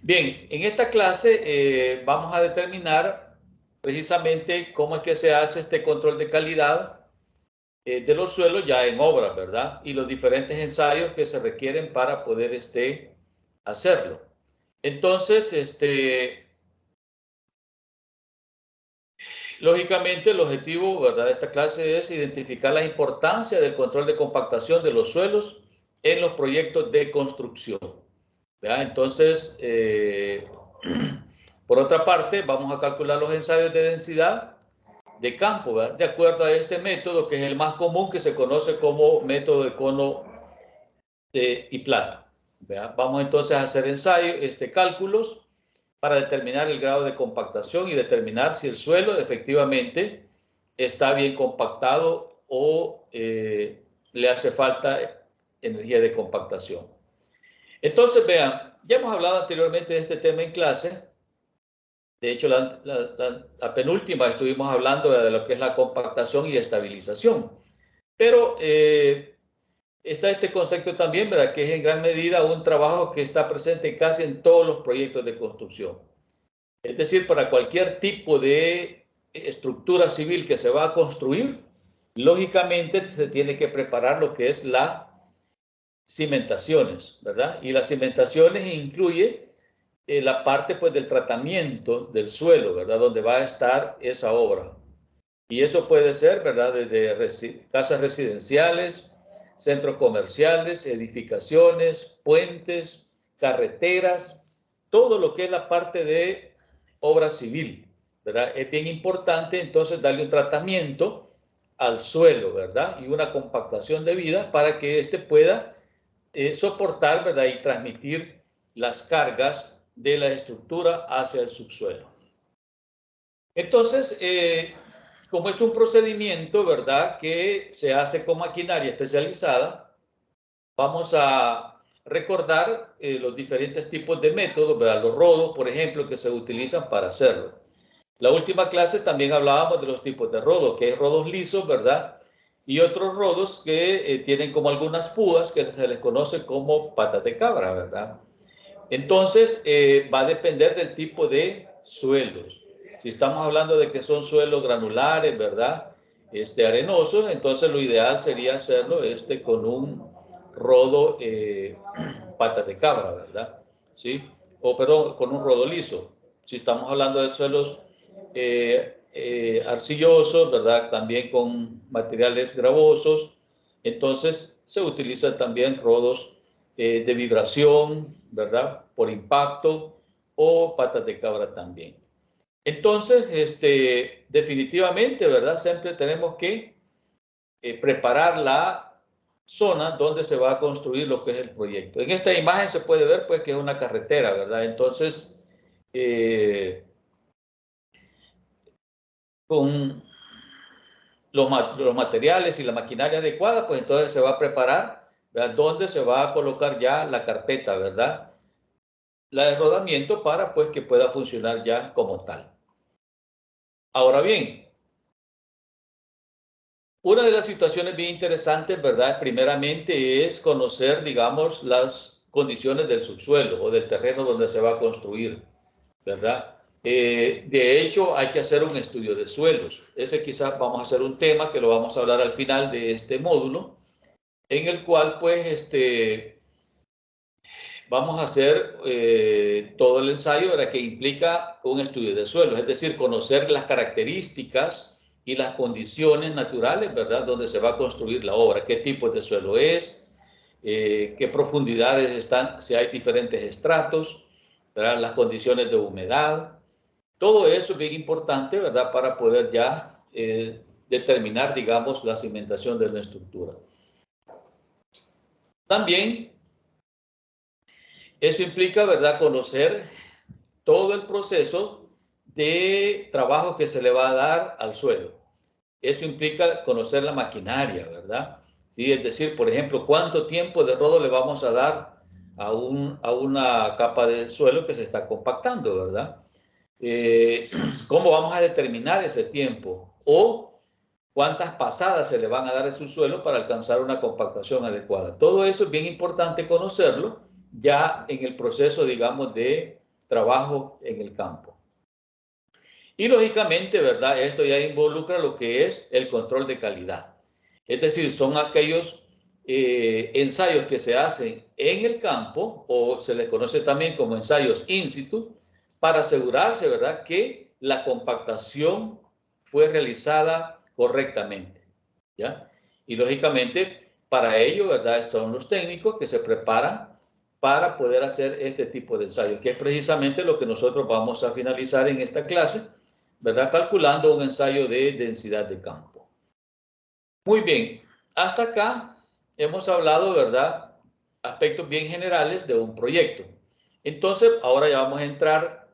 Bien, en esta clase vamos a determinar precisamente cómo es que se hace este control de calidad de los suelos ya en obra, ¿verdad? Y los diferentes ensayos que se requieren para poder hacerlo. Entonces, lógicamente el objetivo, ¿verdad?, de esta clase es identificar la importancia del control de compactación de los suelos en los proyectos de construcción, ¿verdad? Entonces, por otra parte, vamos a calcular los ensayos de densidad de campo, ¿verdad?, de acuerdo a este método, que es el más común, que se conoce como método de cono y plato, ¿verdad? Vamos entonces a hacer ensayos, cálculos para determinar el grado de compactación y determinar si el suelo efectivamente está bien compactado o le hace falta energía de compactación. Entonces, vean, ya hemos hablado anteriormente de este tema en clase. De hecho, la penúltima estuvimos hablando de lo que es la compactación y estabilización. Pero está este concepto también, ¿verdad?, que es en gran medida un trabajo que está presente casi en todos los proyectos de construcción. Es decir, para cualquier tipo de estructura civil que se va a construir, lógicamente se tiene que preparar lo que es las cimentaciones, ¿verdad? Y las cimentaciones incluye la parte, pues, del tratamiento del suelo, ¿verdad?, donde va a estar esa obra. Y eso puede ser, ¿verdad?, desde casas residenciales, centros comerciales, edificaciones, puentes, carreteras, todo lo que es la parte de obra civil, ¿verdad? Es bien importante entonces darle un tratamiento al suelo, ¿verdad?, y una compactación debida para que éste pueda soportar, ¿verdad?, y transmitir las cargas de la estructura hacia el subsuelo. Entonces, como es un procedimiento, ¿verdad?, que se hace con maquinaria especializada, vamos a recordar los diferentes tipos de métodos, ¿verdad? Los rodos, por ejemplo, que se utilizan para hacerlo. La última clase también hablábamos de los tipos de rodos, que es rodos lisos, ¿verdad?, y otros rodos que tienen como algunas púas que se les conoce como patas de cabra, ¿verdad? Entonces, va a depender del tipo de suelos. Si estamos hablando de que son suelos granulares, ¿verdad?, arenosos, entonces lo ideal sería hacerlo con un rodo patas de cabra, ¿verdad? ¿Sí? O, perdón, con un rodo liso. Si estamos hablando de suelos arcillosos, ¿verdad?, también con materiales gravosos, entonces se utilizan también rodos de vibración, ¿verdad?, por impacto, o patas de cabra también. Entonces, definitivamente, ¿verdad?, siempre tenemos que preparar la zona donde se va a construir lo que es el proyecto. En esta imagen se puede ver, pues, que es una carretera, ¿verdad? Entonces, con los materiales y la maquinaria adecuada, pues entonces se va a preparar, ¿verdad?, donde se va a colocar ya la carpeta, ¿verdad?, la de rodamiento, para, pues, que pueda funcionar ya como tal. Ahora bien, una de las situaciones bien interesantes, ¿verdad?, primeramente es conocer, digamos, las condiciones del subsuelo o del terreno donde se va a construir, ¿verdad? De hecho, hay que hacer un estudio de suelos. Ese quizás vamos a hacer un tema que lo vamos a hablar al final de este módulo, en el cual, pues, vamos a hacer todo el ensayo, ¿verdad?, que implica un estudio de suelos, es decir, conocer las características y las condiciones naturales, ¿verdad?, donde se va a construir la obra, qué tipo de suelo es, qué profundidades están, si hay diferentes estratos, ¿verdad?, las condiciones de humedad. Todo eso es bien importante, ¿verdad?, para poder ya determinar, digamos, la cimentación de la estructura. También eso implica, ¿verdad?, conocer todo el proceso de trabajo que se le va a dar al suelo. Eso implica conocer la maquinaria, ¿verdad? ¿Sí? Es decir, por ejemplo, cuánto tiempo de rodo le vamos a dar a una capa de suelo que se está compactando, ¿verdad? ¿Cómo vamos a determinar ese tiempo? O cuántas pasadas se le van a dar a su suelo para alcanzar una compactación adecuada. Todo eso es bien importante conocerlo ya en el proceso, digamos, de trabajo en el campo. Y lógicamente, ¿verdad? Esto ya involucra lo que es el control de calidad. Es decir, son aquellos ensayos que se hacen en el campo, o se les conoce también como ensayos in situ, para asegurarse, ¿verdad?, que la compactación fue realizada correctamente, ¿ya? Y lógicamente, para ello, ¿verdad?, son los técnicos que se preparan para poder hacer este tipo de ensayos, que es precisamente lo que nosotros vamos a finalizar en esta clase, ¿verdad?, calculando un ensayo de densidad de campo. Muy bien, hasta acá hemos hablado, ¿verdad?, aspectos bien generales de un proyecto. Entonces, ahora ya vamos a entrar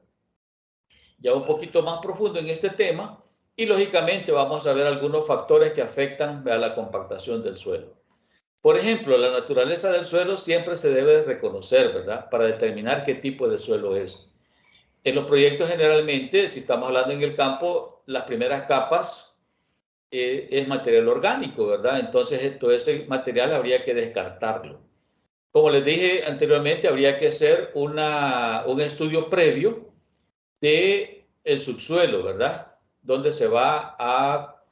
ya un poquito más profundo en este tema y lógicamente vamos a ver algunos factores que afectan a la compactación del suelo. Por ejemplo, la naturaleza del suelo siempre se debe reconocer, ¿verdad?, para determinar qué tipo de suelo es. En los proyectos generalmente, si estamos hablando en el campo, las primeras capas es material orgánico, ¿verdad? Entonces, todo ese material habría que descartarlo. Como les dije anteriormente, habría que hacer un estudio previo del subsuelo, ¿verdad?, donde se va a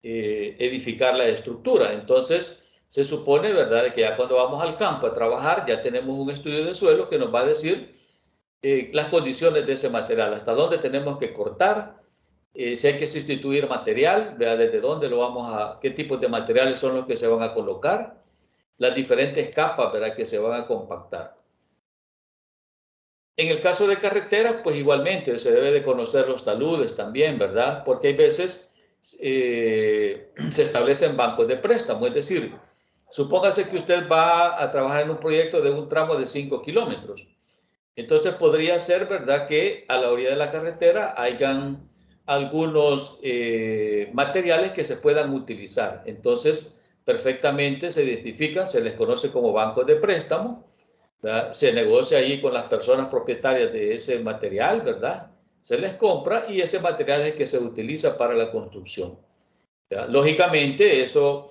edificar la estructura. Entonces, se supone, ¿verdad?, que ya cuando vamos al campo a trabajar, ya tenemos un estudio de suelo que nos va a decir las condiciones de ese material, hasta dónde tenemos que cortar, si hay que sustituir material, ¿verdad?, desde dónde lo vamos a, qué tipos de materiales son los que se van a colocar, las diferentes capas, ¿verdad?, que se van a compactar. En el caso de carreteras, pues igualmente se debe de conocer los taludes también, ¿verdad? Porque hay veces se establecen bancos de préstamo, es decir, supóngase que usted va a trabajar en un proyecto de un tramo de 5 kilómetros. Entonces podría ser, ¿verdad?, que a la orilla de la carretera hayan algunos materiales que se puedan utilizar. Entonces, perfectamente se identifican, se les conoce como bancos de préstamo, ¿verdad? Se negocia ahí con las personas propietarias de ese material, ¿verdad? Se les compra y ese material es el que se utiliza para la construcción, ¿verdad? Lógicamente, eso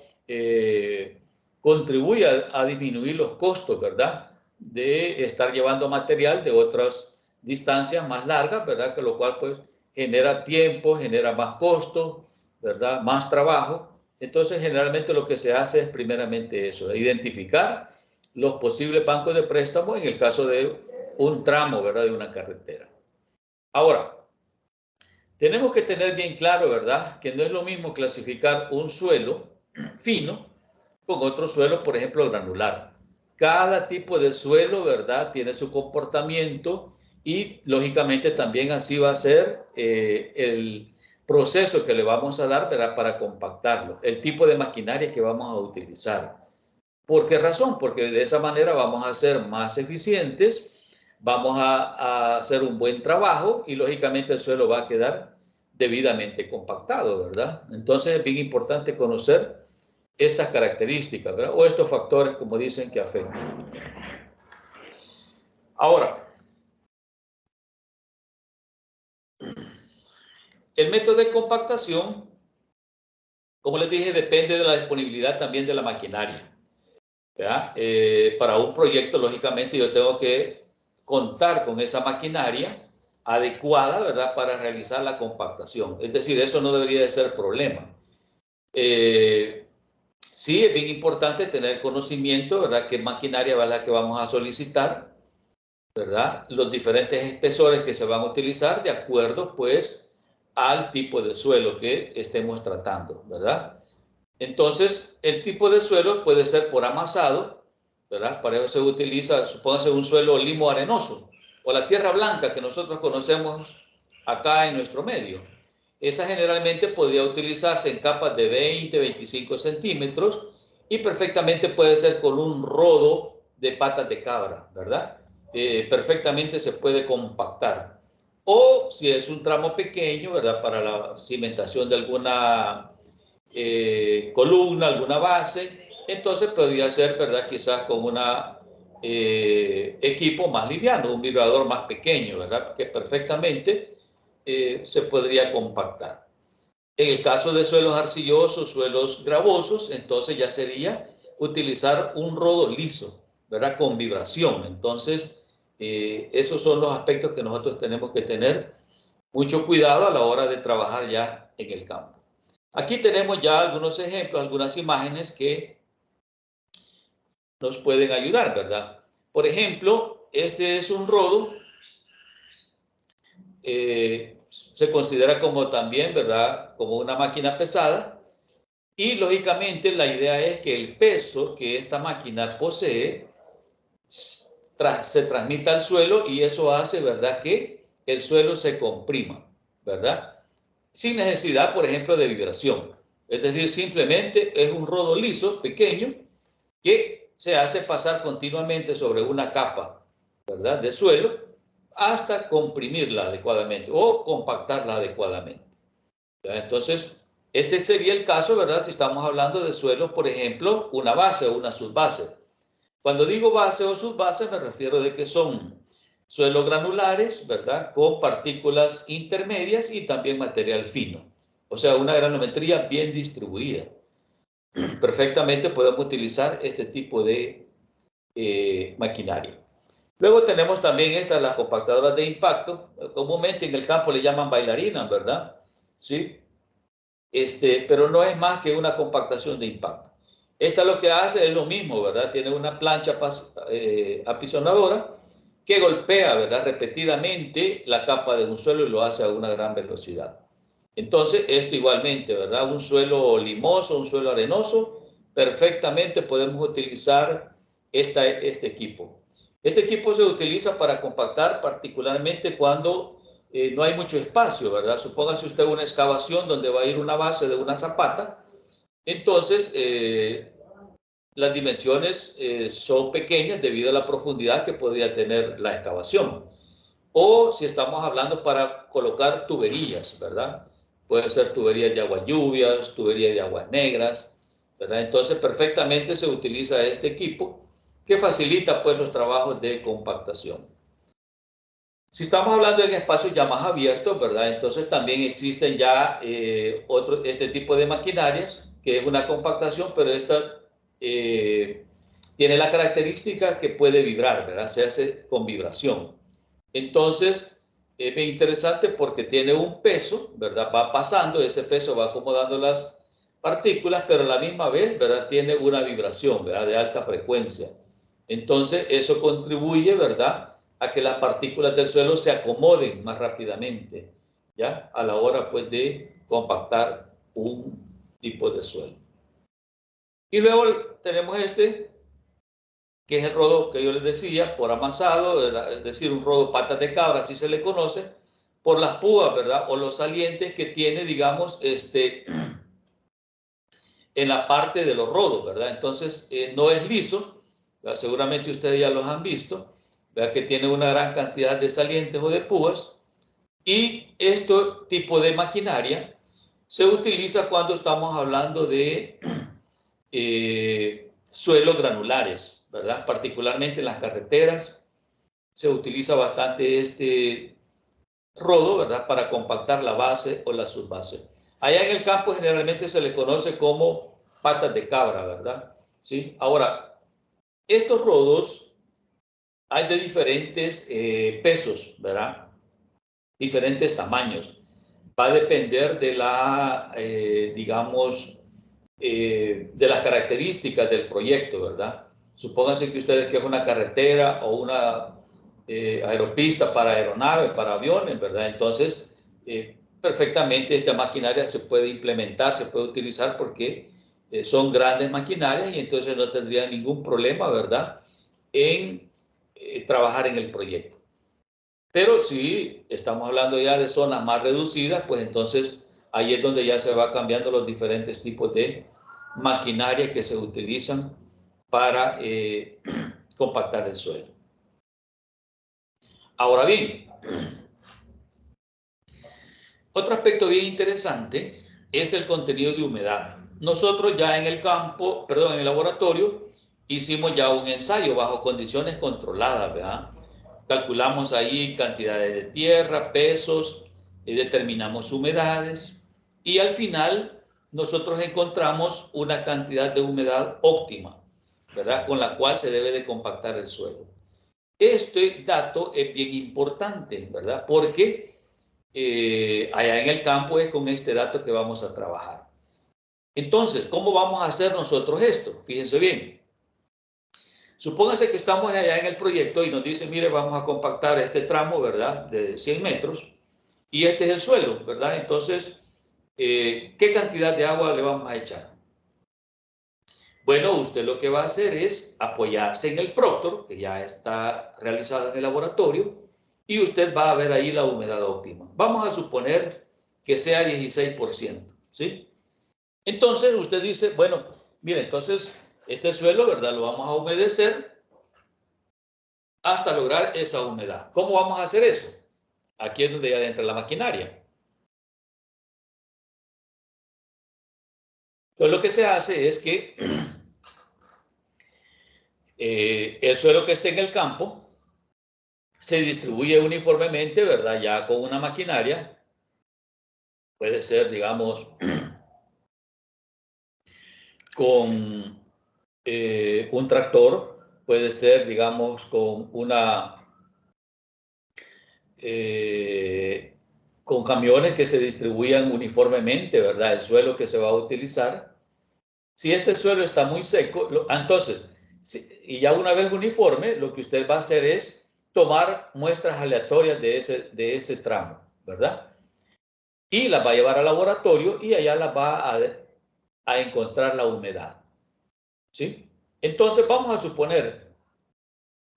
contribuye a disminuir los costos, ¿verdad?, de estar llevando material de otras distancias más largas, ¿verdad?, que lo cual pues genera tiempo, genera más costo, ¿verdad?, más trabajo. Entonces, generalmente lo que se hace es primeramente eso, identificar los posibles bancos de préstamo en el caso de un tramo, ¿verdad?, de una carretera. Ahora, tenemos que tener bien claro, ¿verdad?, que no es lo mismo clasificar un suelo fino con otro suelo, por ejemplo, granular. Cada tipo de suelo, ¿verdad?, tiene su comportamiento y lógicamente también así va a ser el proceso que le vamos a dar, ¿verdad?, para compactarlo, el tipo de maquinaria que vamos a utilizar. ¿Por qué razón? Porque de esa manera vamos a ser más eficientes, vamos a hacer un buen trabajo y lógicamente el suelo va a quedar debidamente compactado, ¿verdad? Entonces es bien importante conocer estas características, ¿verdad?, o estos factores, como dicen, que afectan. Ahora, el método de compactación, como les dije, depende de la disponibilidad también de la maquinaria, ¿verdad? Para un proyecto, lógicamente, yo tengo que contar con esa maquinaria adecuada, ¿verdad?, para realizar la compactación. Es decir, eso no debería de ser problema. Sí, es bien importante tener conocimiento, ¿verdad?, qué maquinaria es la que vamos a solicitar, ¿verdad?, los diferentes espesores que se van a utilizar de acuerdo, pues, al tipo de suelo que estemos tratando, ¿verdad? Entonces, el tipo de suelo puede ser por amasado, ¿verdad? Para eso se utiliza, supóngase, un suelo limo arenoso o la tierra blanca que nosotros conocemos acá en nuestro medio. Esa generalmente podría utilizarse en capas de 20, 25 centímetros y perfectamente puede ser con un rodo de patas de cabra, ¿verdad? Perfectamente se puede compactar. O si es un tramo pequeño, ¿verdad?, para la cimentación de alguna columna, alguna base, entonces podría ser, ¿verdad?, quizás con un equipo más liviano, un vibrador más pequeño, ¿verdad?, que perfectamente se podría compactar. En el caso de suelos arcillosos, suelos gravosos, entonces ya sería utilizar un rodo liso, ¿verdad?, con vibración. Entonces, Esos son los aspectos que nosotros tenemos que tener mucho cuidado a la hora de trabajar ya en el campo. Aquí tenemos ya algunos ejemplos, algunas imágenes que nos pueden ayudar, ¿verdad? Por ejemplo, este es un rodo. Se considera como también, ¿verdad? Como una máquina pesada. Y lógicamente la idea es que el peso que esta máquina posee se transmita al suelo y eso hace, ¿verdad?, que el suelo se comprima, ¿verdad? Sin necesidad, por ejemplo, de vibración. Es decir, simplemente es un rodo liso, pequeño, que se hace pasar continuamente sobre una capa, ¿verdad?, de suelo hasta comprimirla adecuadamente o compactarla adecuadamente. ¿Ya? Entonces, este sería el caso, ¿verdad?, si estamos hablando de suelos, por ejemplo, una base o una subbase. Cuando digo base o subbase me refiero de que son suelos granulares, ¿verdad?, con partículas intermedias y también material fino. O sea, una granometría bien distribuida. Perfectamente podemos utilizar este tipo de maquinaria. Luego tenemos también estas, las compactadoras de impacto. Comúnmente en el campo le llaman bailarinas, ¿verdad? Sí. Pero no es más que una compactación de impacto. Esta lo que hace es lo mismo, ¿verdad? Tiene una plancha apisonadora que golpea, ¿verdad?, repetidamente la capa de un suelo y lo hace a una gran velocidad. Entonces, esto igualmente, ¿verdad? Un suelo limoso, un suelo arenoso, perfectamente podemos utilizar este equipo. Este equipo se utiliza para compactar particularmente cuando no hay mucho espacio, ¿verdad? Supóngase usted una excavación donde va a ir una base de una zapata. Entonces, las dimensiones son pequeñas debido a la profundidad que podría tener la excavación. O si estamos hablando para colocar tuberías, ¿verdad? Puede ser tuberías de aguas lluvias, tuberías de aguas negras, ¿verdad? Entonces, perfectamente se utiliza este equipo que facilita, pues, los trabajos de compactación. Si estamos hablando en espacios ya más abiertos, ¿verdad? Entonces también existen ya este tipo de maquinarias, que es una compactación, pero esta tiene la característica que puede vibrar, ¿verdad? Se hace con vibración. Entonces, es bien interesante porque tiene un peso, ¿verdad? Va pasando, ese peso va acomodando las partículas, pero a la misma vez, ¿verdad?, tiene una vibración, ¿verdad?, de alta frecuencia. Entonces, eso contribuye, ¿verdad?, a que las partículas del suelo se acomoden más rápidamente, ¿ya?, a la hora, pues, de compactar un tipo de suelo. Y luego tenemos que es el rodo que yo les decía, por amasado, es decir, un rodo patas de cabra, así se le conoce, por las púas, ¿verdad?, o los salientes que tiene, digamos, en la parte de los rodos, ¿verdad? Entonces, no es liso, ¿verdad? Seguramente ustedes ya los han visto, ¿verdad?, que tiene una gran cantidad de salientes o de púas, y este tipo de maquinaria se utiliza cuando estamos hablando de suelos granulares, ¿verdad? Particularmente en las carreteras se utiliza bastante este rodo, ¿verdad?, para compactar la base o la subbase. Allá en el campo generalmente se le conoce como patas de cabra, ¿verdad? ¿Sí? Ahora, estos rodos hay de diferentes pesos, ¿verdad? Diferentes tamaños. Va a depender de la, digamos, de las características del proyecto, ¿verdad? Supónganse que ustedes que es una carretera o una aeropista para aeronaves, para aviones, ¿verdad? Entonces, perfectamente esta maquinaria se puede implementar, se puede utilizar porque son grandes maquinarias y entonces no tendría ningún problema, ¿verdad?, en trabajar en el proyecto. Pero si estamos hablando ya de zonas más reducidas, pues entonces ahí es donde ya se va cambiando los diferentes tipos de maquinaria que se utilizan para compactar el suelo. Ahora bien, otro aspecto bien interesante es el contenido de humedad. Nosotros ya en el campo, perdón, en el laboratorio, hicimos ya un ensayo bajo condiciones controladas, ¿verdad? Calculamos ahí cantidades de tierra, pesos, determinamos humedades y al final nosotros encontramos una cantidad de humedad óptima, ¿verdad?, con la cual se debe de compactar el suelo. Este dato es bien importante, ¿verdad? Porque allá en el campo es con este dato que vamos a trabajar. Entonces, ¿cómo vamos a hacer nosotros esto? Fíjense bien. Supóngase que estamos allá en el proyecto y nos dicen, mire, vamos a compactar este tramo, ¿verdad? De 100 metros. Y este es el suelo, ¿verdad? Entonces, ¿qué cantidad de agua le vamos a echar? Bueno, usted lo que va a hacer es apoyarse en el Proctor, que ya está realizado en el laboratorio, y usted va a ver ahí la humedad óptima. Vamos a suponer que sea 16%, ¿sí? Entonces usted dice, bueno, mire, entonces este suelo, ¿verdad? Lo vamos a humedecer hasta lograr esa humedad. ¿Cómo vamos a hacer eso? Aquí es donde ya entra la maquinaria. Entonces lo que se hace es que el suelo que esté en el campo se distribuye uniformemente, ¿verdad? Ya con una maquinaria, puede ser, digamos, con un tractor, puede ser, digamos, con con camiones que se distribuyan uniformemente, ¿verdad? El suelo que se va a utilizar. Si este suelo está muy seco, entonces, y ya una vez uniforme, lo que usted va a hacer es tomar muestras aleatorias de ese tramo, ¿verdad? Y las va a llevar al laboratorio y allá las va a encontrar la humedad, ¿sí? Entonces vamos a suponer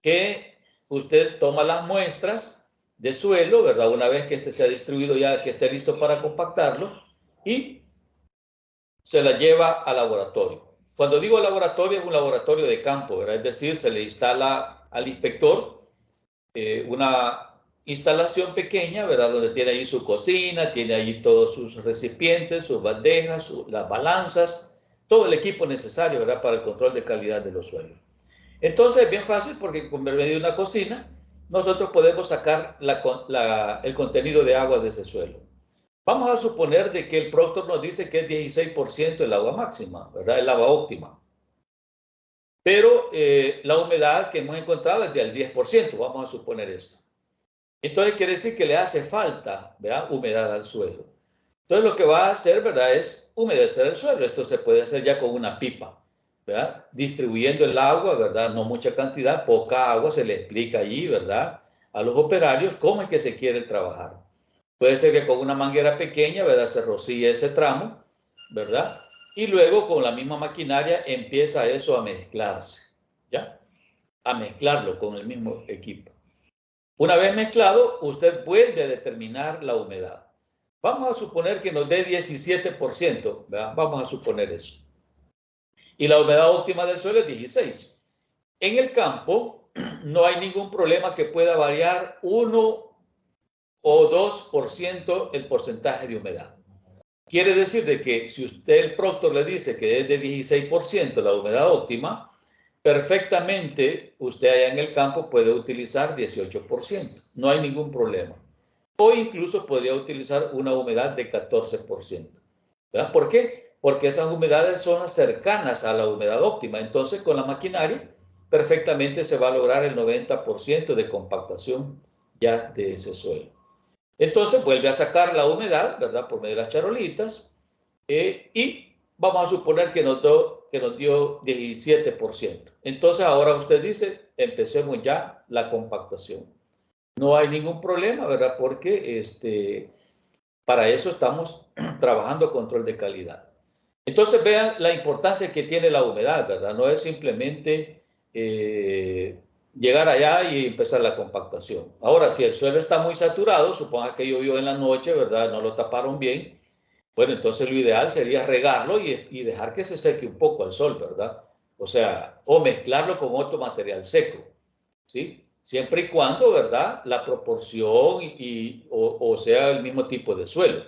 que usted toma las muestras de suelo, ¿verdad? Una vez que este se ha distribuido ya, que esté listo para compactarlo, y se la lleva al laboratorio. Cuando digo laboratorio, es un laboratorio de campo, ¿verdad? Es decir, se le instala al inspector una instalación pequeña, ¿verdad? Donde tiene ahí su cocina, tiene ahí todos sus recipientes, sus bandejas, las balanzas, todo el equipo necesario, ¿verdad? Para el control de calidad de los suelos. Entonces es bien fácil porque con medio de una cocina nosotros podemos sacar el contenido de agua de ese suelo. Vamos a suponer de que el Proctor nos dice que es 16% el agua máxima, ¿verdad? El agua óptima. Pero la humedad que hemos encontrado es del 10%, vamos a suponer esto. Entonces quiere decir que le hace falta, ¿verdad? Humedad al suelo. Entonces lo que va a hacer, ¿verdad? Es humedecer el suelo. Esto se puede hacer ya con una pipa, ¿verdad? Distribuyendo el agua, ¿verdad? No mucha cantidad, poca agua, se le explica allí, ¿verdad? A los operarios cómo es que se quiere trabajar. Puede ser que con una manguera pequeña, ¿verdad? Se rocíe ese tramo, ¿verdad? Y luego con la misma maquinaria empieza eso a mezclarse, ¿ya? A mezclarlo con el mismo equipo. Una vez mezclado, usted vuelve a determinar la humedad. Vamos a suponer que nos dé 17%, ¿verdad? Vamos a suponer eso. Y la humedad óptima del suelo es 16. En el campo no hay ningún problema que pueda variar 1 o 2% el porcentaje de humedad. Quiere decir de que si usted, el Proctor, le dice que es de 16% la humedad óptima, perfectamente usted allá en el campo puede utilizar 18%. No hay ningún problema. O incluso podría utilizar una humedad de 14%. ¿Verdad? ¿Por qué? Porque esas humedades son cercanas a la humedad óptima. Entonces, con la maquinaria, perfectamente se va a lograr el 90% de compactación ya de ese suelo. Entonces vuelve a sacar la humedad, ¿verdad? Por medio de las charolitas. Y vamos a suponer que nos dio 17%. Entonces ahora usted dice, empecemos ya la compactación. No hay ningún problema, ¿verdad? Porque para eso estamos trabajando control de calidad. Entonces vean la importancia que tiene la humedad, ¿verdad? No es simplemente llegar allá y empezar la compactación. Ahora, si el suelo está muy saturado, suponga que llovió en la noche, ¿verdad? No lo taparon bien. Bueno, entonces lo ideal sería regarlo y dejar que se seque un poco al sol, ¿verdad? O sea, o mezclarlo con otro material seco, ¿sí? Siempre y cuando, ¿verdad? La proporción o sea el mismo tipo de suelo.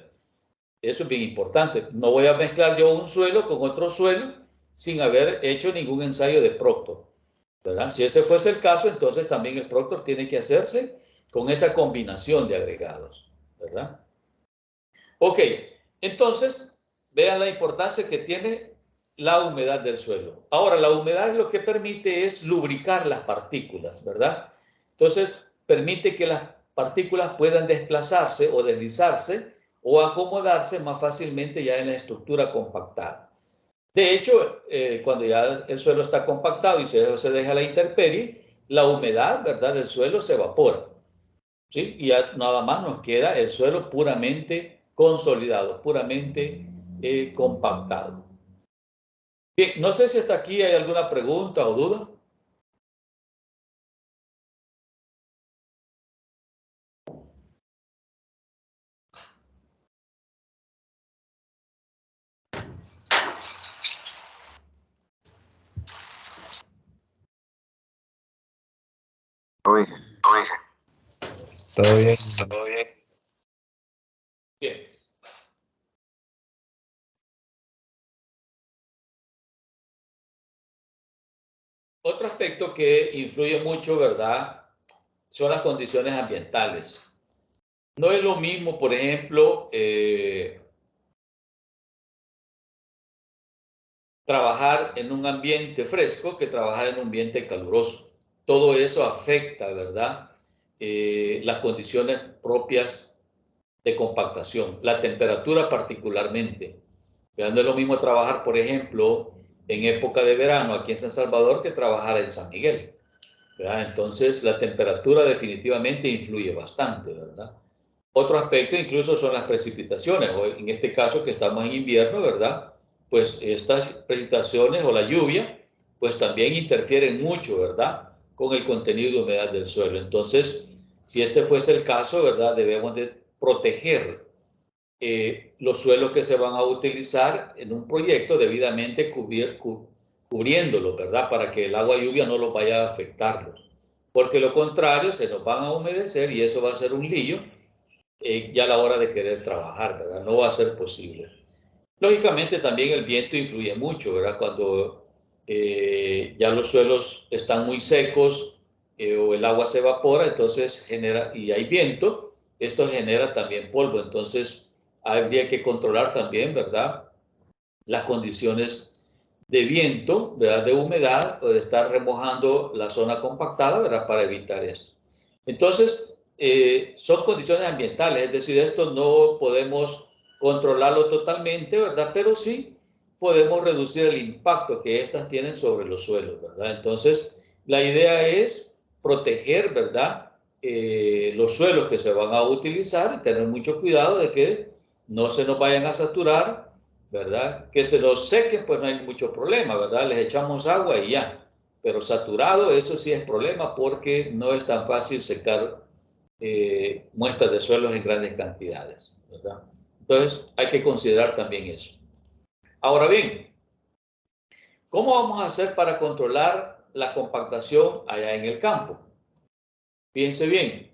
Eso es bien importante. No voy a mezclar yo un suelo con otro suelo sin haber hecho ningún ensayo de Proctor, ¿verdad? Si ese fuese el caso, entonces también el Proctor tiene que hacerse con esa combinación de agregados, ¿verdad? Ok, entonces vean la importancia que tiene la humedad del suelo. Ahora, la humedad lo que permite es lubricar las partículas, ¿verdad? Entonces, permite que las partículas puedan desplazarse o deslizarse o acomodarse más fácilmente ya en la estructura compactada. De hecho, cuando ya el suelo está compactado y se deja a la intemperie, la humedad, ¿verdad?, del suelo se evapora, ¿sí? Y ya nada más nos queda el suelo puramente consolidado, puramente compactado. Bien, no sé si hasta aquí hay alguna pregunta o duda. Todo bien. Todo bien. Bien. Otro aspecto que influye mucho, ¿verdad?, son las condiciones ambientales. No es lo mismo, por ejemplo, trabajar en un ambiente fresco que trabajar en un ambiente caluroso. Todo eso afecta, ¿verdad?, las condiciones propias de compactación, la temperatura particularmente. No es lo mismo trabajar, por ejemplo, en época de verano aquí en San Salvador que trabajar en San Miguel, ¿verdad? Entonces, la temperatura definitivamente influye bastante, ¿verdad? Otro aspecto incluso son las precipitaciones, o en este caso que estamos en invierno, ¿verdad? Pues estas precipitaciones o la lluvia, pues también interfieren mucho, ¿verdad?, con el contenido de humedad del suelo. Entonces, si este fuese el caso, ¿verdad?, debemos de proteger los suelos que se van a utilizar en un proyecto debidamente cubriéndolos, ¿verdad?, para que el agua lluvia no los vaya a afectarlos. Porque lo contrario, se nos van a humedecer y eso va a ser un lío ya a la hora de querer trabajar, ¿verdad? No va a ser posible. Lógicamente también el viento influye mucho, ¿verdad? Cuando ya los suelos están muy secos o el agua se evapora, entonces genera, y hay viento, esto genera también polvo. Entonces habría que controlar también, ¿verdad?, las condiciones de viento, ¿verdad?, de humedad o de estar remojando la zona compactada, ¿verdad?, para evitar esto. Entonces, son condiciones ambientales, es decir, esto no podemos controlarlo totalmente, ¿verdad? Pero sí podemos reducir el impacto que estas tienen sobre los suelos, ¿verdad? Entonces, la idea es proteger, ¿verdad?, los suelos que se van a utilizar y tener mucho cuidado de que no se nos vayan a saturar, ¿verdad? Que se los sequen, pues no hay mucho problema, ¿verdad? Les echamos agua y ya. Pero saturado, eso sí es problema porque no es tan fácil secar muestras de suelos en grandes cantidades, ¿verdad? Entonces, hay que considerar también eso. Ahora bien, ¿cómo vamos a hacer para controlar la compactación allá en el campo? Fíjense bien.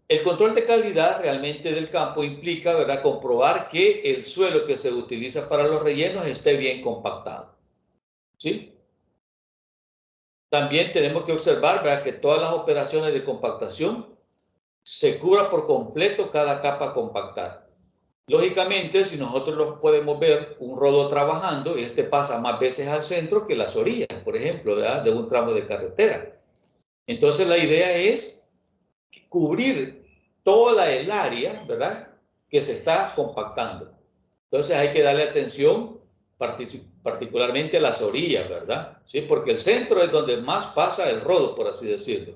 El control de calidad realmente del campo implica, ¿verdad?, comprobar que el suelo que se utiliza para los rellenos esté bien compactado, ¿sí? También tenemos que observar, ¿verdad?, que todas las operaciones de compactación se cubra por completo cada capa a compactar. Lógicamente, si nosotros lo podemos ver un rodo trabajando, este pasa más veces al centro que las orillas, por ejemplo, ¿verdad?, de un tramo de carretera. Entonces, la idea es cubrir toda el área, ¿verdad?, que se está compactando. Entonces, hay que darle atención particularmente a las orillas, ¿verdad? ¿Sí? Porque el centro es donde más pasa el rodo, por así decirlo.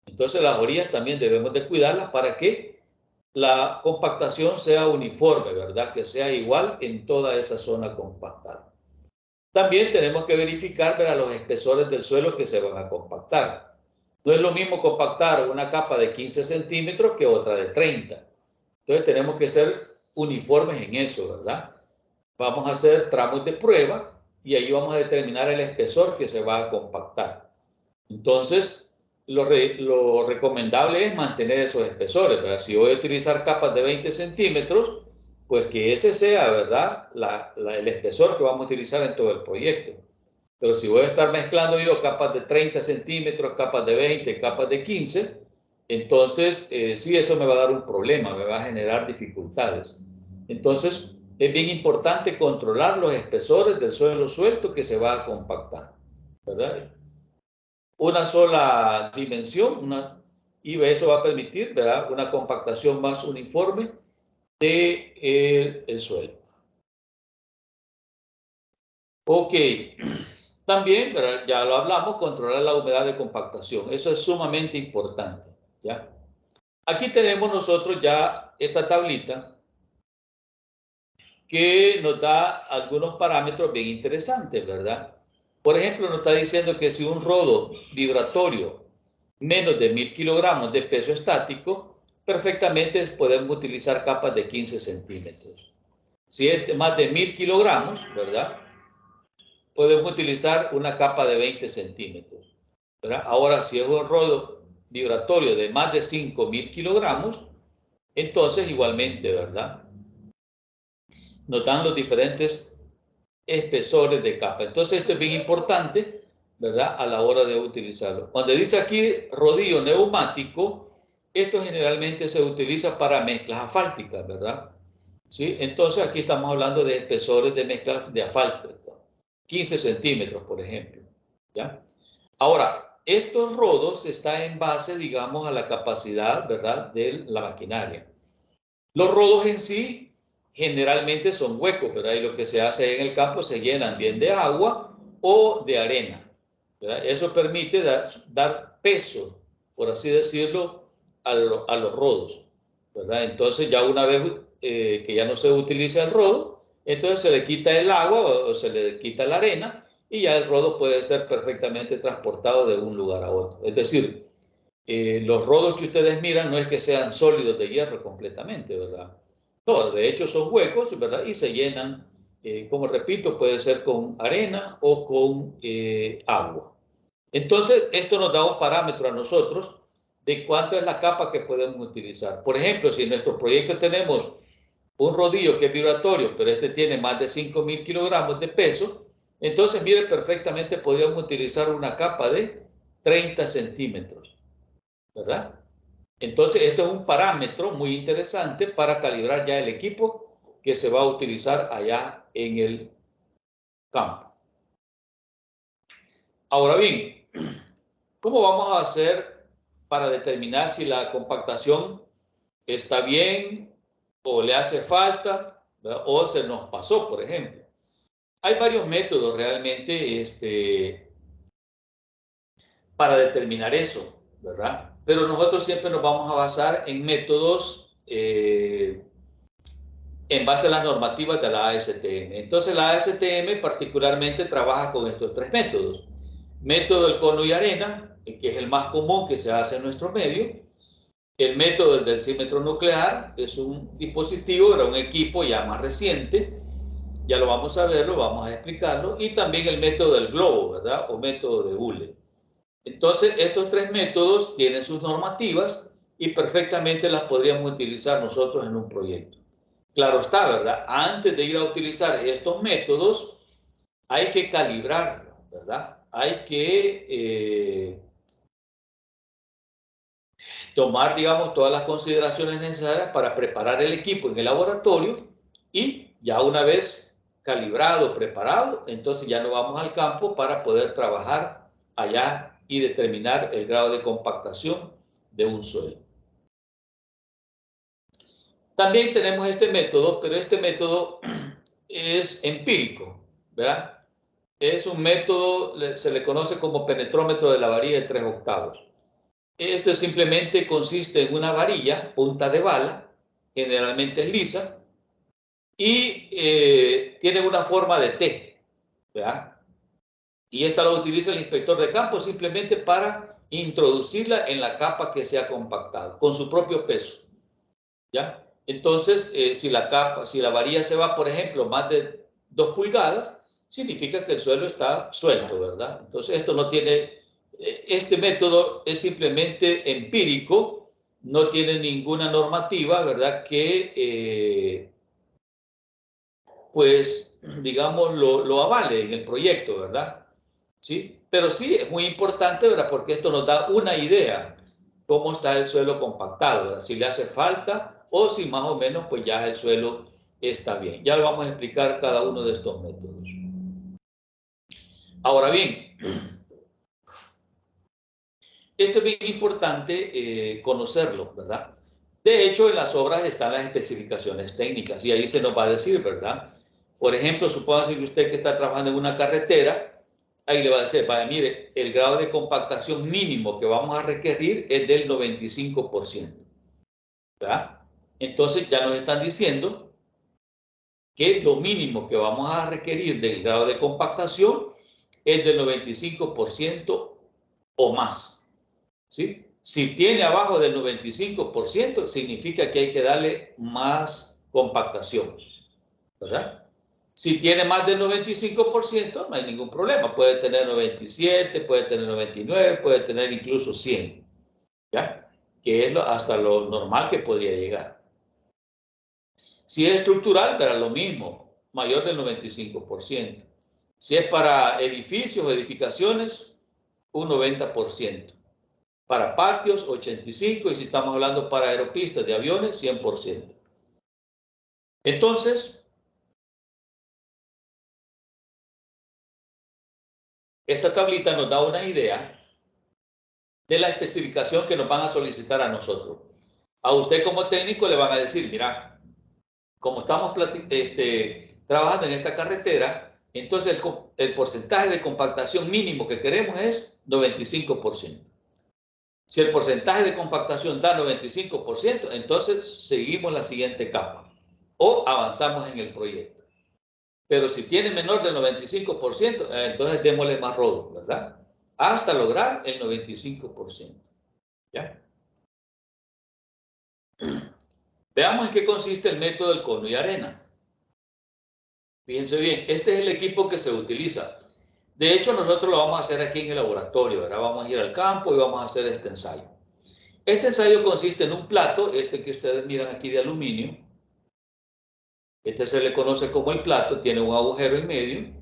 Entonces, las orillas también debemos de cuidarlas para que la compactación sea uniforme, ¿verdad? Que sea igual en toda esa zona compactada. También tenemos que verificar, ¿verdad?, los espesores del suelo que se van a compactar. No es lo mismo compactar una capa de 15 centímetros que otra de 30. Entonces tenemos que ser uniformes en eso, ¿verdad? Vamos a hacer tramos de prueba y ahí vamos a determinar el espesor que se va a compactar. Entonces, lo recomendable es mantener esos espesores, ¿verdad? Si voy a utilizar capas de 20 centímetros, pues que ese sea, ¿verdad?, el espesor que vamos a utilizar en todo el proyecto. Pero si voy a estar mezclando yo capas de 30 centímetros, capas de 20, capas de 15, entonces sí, eso me va a dar un problema, me va a generar dificultades. Entonces, es bien importante controlar los espesores del suelo suelto que se va a compactar, ¿verdad? una sola dimensión, y eso va a permitir, ¿verdad?, una compactación más uniforme de el suelo. Ok, también, ¿verdad?, ya lo hablamos, controlar la humedad de compactación. Eso es sumamente importante, ¿ya? Aquí tenemos nosotros ya esta tablita que nos da algunos parámetros bien interesantes, ¿verdad? Por ejemplo, nos está diciendo que si un rodo vibratorio menos de 1000 kilogramos de peso estático, perfectamente podemos utilizar capas de 15 centímetros. Si es más de 1000 kilogramos, ¿verdad?, podemos utilizar una capa de 20 centímetros, ¿verdad? Ahora, si es un rodo vibratorio de más de 5000 kilogramos, entonces igualmente, ¿verdad?, nos dan los diferentes espesores de capa. Entonces esto es bien importante, ¿verdad?, a la hora de utilizarlo. Cuando dice aquí rodillo neumático, esto generalmente se utiliza para mezclas asfálticas, ¿verdad? ¿Sí? Entonces aquí estamos hablando de espesores de mezclas de asfalto, 15 centímetros, por ejemplo, ¿ya? Ahora, estos rodos están en base, digamos, a la capacidad, ¿verdad?, de la maquinaria. Los rodos en sí generalmente son huecos, ¿verdad? Y lo que se hace en el campo se llenan bien de agua o de arena, ¿verdad? Eso permite dar peso, por así decirlo, a los rodos, ¿verdad? Entonces ya una vez que ya no se utiliza el rodo, entonces se le quita el agua o se le quita la arena y ya el rodo puede ser perfectamente transportado de un lugar a otro. Es decir, los rodos que ustedes miran no es que sean sólidos de hierro completamente, ¿verdad? No, de hecho son huecos, ¿verdad? Y se llenan, como repito, puede ser con arena o con agua. Entonces, esto nos da un parámetro a nosotros de cuánto es la capa que podemos utilizar. Por ejemplo, si en nuestro proyecto tenemos un rodillo que es vibratorio, pero este tiene más de 5000 kilogramos de peso, entonces, mire, perfectamente podríamos utilizar una capa de 30 centímetros, ¿verdad? Entonces, esto es un parámetro muy interesante para calibrar ya el equipo que se va a utilizar allá en el campo. Ahora bien, ¿cómo vamos a hacer para determinar si la compactación está bien o le hace falta, ¿verdad?, o se nos pasó, por ejemplo? Hay varios métodos realmente para determinar eso, ¿verdad? Pero nosotros siempre nos vamos a basar en métodos en base a las normativas de la ASTM. Entonces la ASTM particularmente trabaja con estos tres métodos. Método del cono y arena, que es el más común que se hace en nuestro medio. El método del densímetro nuclear, que es un dispositivo, era un equipo ya más reciente. Ya lo vamos a verlo, vamos a explicarlo. Y también el método del globo, ¿verdad? O método de Hule. Entonces, estos tres métodos tienen sus normativas y perfectamente las podríamos utilizar nosotros en un proyecto. Claro está, ¿verdad? Antes de ir a utilizar estos métodos, hay que calibrarlo, ¿verdad? Hay que tomar, digamos, todas las consideraciones necesarias para preparar el equipo en el laboratorio y ya una vez calibrado, preparado, entonces ya nos vamos al campo para poder trabajar allá y determinar el grado de compactación de un suelo. También tenemos este método, pero este método es empírico, ¿verdad? Es un método, se le conoce como penetrómetro de la varilla de 3/8. Este simplemente consiste en una varilla, punta de bala, generalmente es lisa, y tiene una forma de T, ¿verdad? Y esta lo utiliza el inspector de campo simplemente para introducirla en la capa que se ha compactado, con su propio peso, ¿ya? Entonces, si la varilla se va, por ejemplo, más de 2 pulgadas, significa que el suelo está suelto, ¿verdad? Entonces, esto no tiene, este método es simplemente empírico, no tiene ninguna normativa, ¿verdad?, que, pues, digamos, lo avale en el proyecto, ¿verdad? ¿Sí? Pero sí es muy importante, ¿verdad?, porque esto nos da una idea cómo está el suelo compactado, ¿verdad?, si le hace falta o si más o menos pues ya el suelo está bien. Ya lo vamos a explicar cada uno de estos métodos. Ahora bien, Esto es bien importante conocerlo, ¿verdad? De hecho, en las obras están las especificaciones técnicas y ahí se nos va a decir, ¿verdad? Por ejemplo, supóngase que usted que está trabajando en una carretera, ahí le va a decir, vaya, mire, el grado de compactación mínimo que vamos a requerir es del 95%, ¿verdad? Entonces ya nos están diciendo que lo mínimo que vamos a requerir del grado de compactación es del 95% o más, ¿sí? Si tiene abajo del 95%, significa que hay que darle más compactación, ¿verdad? Si tiene más del 95%, no hay ningún problema. Puede tener 97, puede tener 99, puede tener incluso 100, ¿ya? Que es hasta lo normal que podría llegar. Si es estructural, verá lo mismo, mayor del 95%. Si es para edificios o edificaciones, un 90%. Para patios, 85%, y si estamos hablando para aeropistas de aviones, 100%. Entonces, esta tablita nos da una idea de la especificación que nos van a solicitar a nosotros. A usted como técnico le van a decir, mira, como estamos trabajando en esta carretera, entonces el porcentaje de compactación mínimo que queremos es 95%. Si el porcentaje de compactación da 95%, entonces seguimos la siguiente capa o avanzamos en el proyecto. Pero si tiene menor del 95%, entonces démosle más rodo, ¿verdad? Hasta lograr el 95%. ¿Ya? Veamos en qué consiste el método del cono y arena. Fíjense bien, este es el equipo que se utiliza. De hecho, nosotros lo vamos a hacer aquí en el laboratorio, ¿verdad? Vamos a ir al campo y vamos a hacer este ensayo. Este ensayo consiste en un plato, este que ustedes miran aquí de aluminio. Este se le conoce como el plato, tiene un agujero en medio,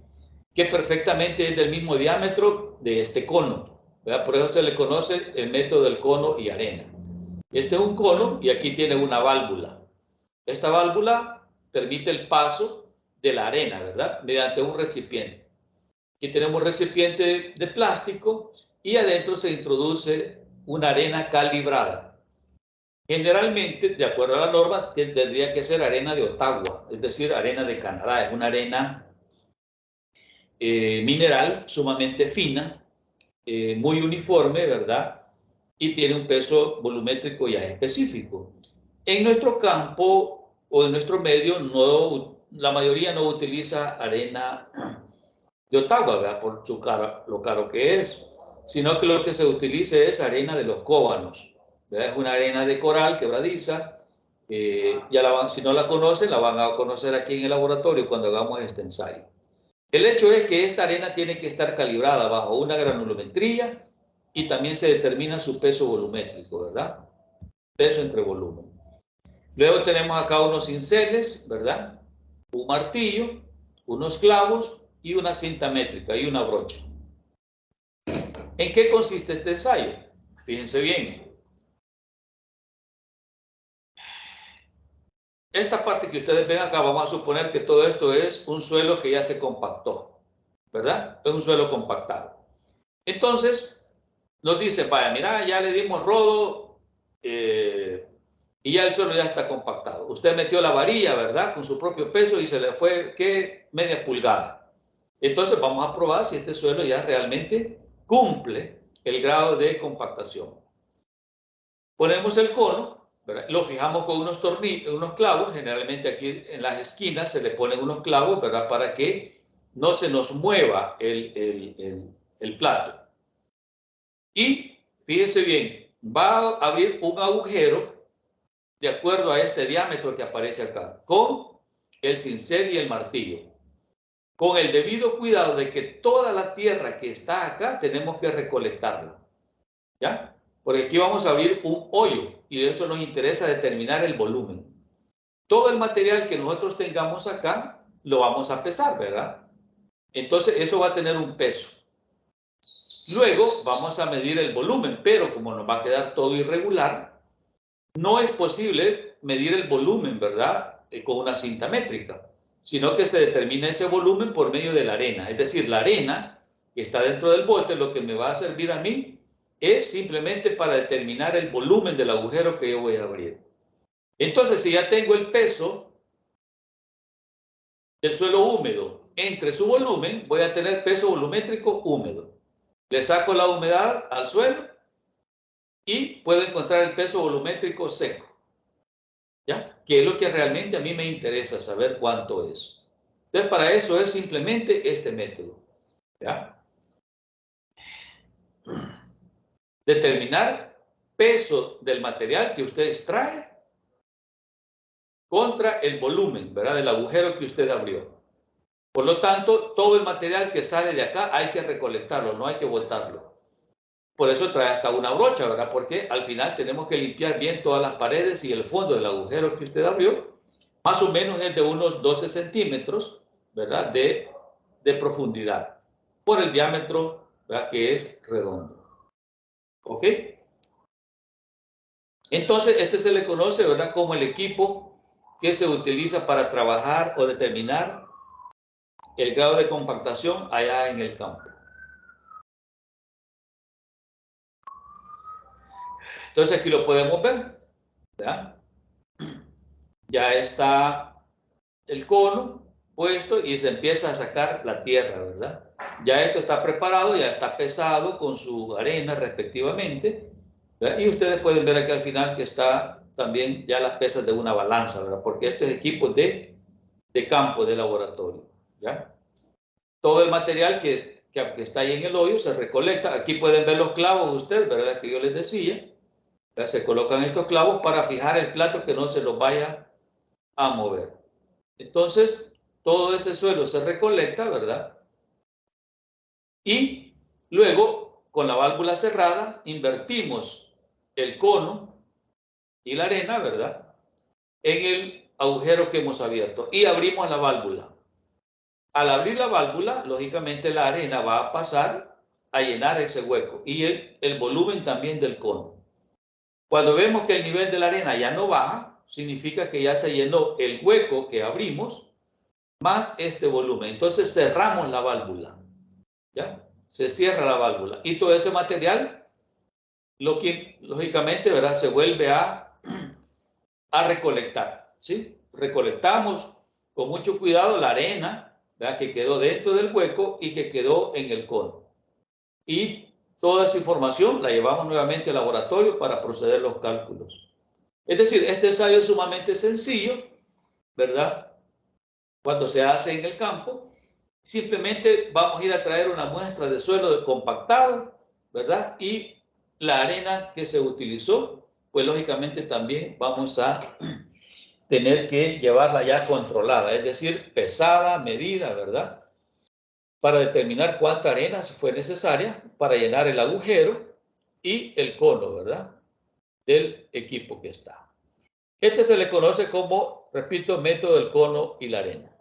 que perfectamente es del mismo diámetro de este cono, ¿verdad? Por eso se le conoce el método del cono y arena. Este es un cono y aquí tiene una válvula. Esta válvula permite el paso de la arena, ¿verdad? Mediante un recipiente. Aquí tenemos un recipiente de plástico y adentro se introduce una arena calibrada. Generalmente, de acuerdo a la norma, tendría que ser arena de Ottawa, es decir, arena de Canadá. Es una arena mineral sumamente fina, muy uniforme, ¿verdad? Y tiene un peso volumétrico ya específico. En nuestro campo o en nuestro medio, la mayoría no utiliza arena de Ottawa, ¿verdad? Por lo caro que es, sino que lo que se utiliza es arena de los cóbanos, ¿verdad? Es una arena de coral quebradiza. Si no la conocen, la van a conocer aquí en el laboratorio cuando hagamos este ensayo. El hecho es que esta arena tiene que estar calibrada bajo una granulometría y también se determina su peso volumétrico, ¿verdad? Peso entre volumen. Luego tenemos acá unos cinceles, ¿verdad? Un martillo, unos clavos y una cinta métrica y una brocha. ¿En qué consiste este ensayo? Fíjense bien. Esta parte que ustedes ven acá, vamos a suponer que todo esto es un suelo que ya se compactó, ¿verdad? Es un suelo compactado. Entonces, nos dice, vaya, mira, ya le dimos rodo y ya el suelo ya está compactado. Usted metió la varilla, ¿verdad? Con su propio peso y se le fue, ¿qué? Media pulgada. Entonces, vamos a probar si este suelo ya realmente cumple el grado de compactación. Ponemos el cono, ¿verdad? Lo fijamos con unos tornillos, unos clavos. Generalmente aquí en las esquinas se le ponen unos clavos, ¿verdad? Para que no se nos mueva el plato. Y fíjense bien, va a abrir un agujero de acuerdo a este diámetro que aparece acá, con el cincel y el martillo, con el debido cuidado de que toda la tierra que está acá tenemos que recolectarla, ¿ya? Porque aquí vamos a abrir un hoyo y de eso nos interesa determinar el volumen. Todo el material que nosotros tengamos acá lo vamos a pesar, ¿verdad? Entonces eso va a tener un peso. Luego vamos a medir el volumen, pero como nos va a quedar todo irregular, no es posible medir el volumen, ¿verdad? Con una cinta métrica, sino que se determina ese volumen por medio de la arena. Es decir, la arena que está dentro del bote, lo que me va a servir a mí es simplemente para determinar el volumen del agujero que yo voy a abrir. Entonces, si ya tengo el peso del suelo húmedo entre su volumen, voy a tener peso volumétrico húmedo. Le saco la humedad al suelo y puedo encontrar el peso volumétrico seco. ¿Ya? Que es lo que realmente a mí me interesa saber cuánto es. Entonces, para eso es simplemente este método. ¿Ya? Determinar peso del material que usted extrae contra el volumen, ¿verdad? Del agujero que usted abrió. Por lo tanto, todo el material que sale de acá hay que recolectarlo, no hay que botarlo. Por eso trae hasta una brocha, ¿verdad? Porque al final tenemos que limpiar bien todas las paredes y el fondo del agujero que usted abrió. Más o menos es de unos 12 centímetros, ¿verdad? De profundidad, por el diámetro, ¿verdad? Que es redondo. ¿Ok? Entonces, este se le conoce, ¿verdad? Como el equipo que se utiliza para trabajar o determinar el grado de compactación allá en el campo. Entonces, aquí lo podemos ver, ¿verdad? Ya está el cono puesto y se empieza a sacar la tierra, ¿verdad? Ya esto está preparado, ya está pesado con su arena respectivamente, ¿verdad? Y ustedes pueden ver aquí al final que está también ya las pesas de una balanza, ¿verdad? Porque esto es equipo de campo, de laboratorio, ¿ya? Todo el material que está ahí en el hoyo se recolecta. Aquí pueden ver los clavos ustedes, ¿verdad? Que yo les decía, ¿verdad? Se colocan estos clavos para fijar el plato que no se los vaya a mover. Entonces, todo ese suelo se recolecta, ¿verdad? Y luego, con la válvula cerrada, invertimos el cono y la arena, ¿verdad? En el agujero que hemos abierto y abrimos la válvula. Al abrir la válvula, lógicamente la arena va a pasar a llenar ese hueco y el volumen también del cono. Cuando vemos que el nivel de la arena ya no baja, significa que ya se llenó el hueco que abrimos más este volumen. Entonces cerramos la válvula, ¿ya? Se cierra la válvula y todo ese material, lo que lógicamente, ¿verdad? Se vuelve a recolectar, ¿sí? Recolectamos con mucho cuidado la arena, ¿verdad? Que quedó dentro del hueco y que quedó en el cono. Y toda esa información la llevamos nuevamente al laboratorio para proceder los cálculos. Es decir, este ensayo es sumamente sencillo, ¿verdad? Cuando se hace en el campo, simplemente vamos a ir a traer una muestra de suelo compactado, ¿verdad? Y la arena que se utilizó, pues lógicamente también vamos a tener que llevarla ya controlada, es decir, pesada, medida, ¿verdad? Para determinar cuánta arena fue necesaria para llenar el agujero y el cono, ¿verdad? Del equipo que está. Este se le conoce como, repito, método del cono y la arena.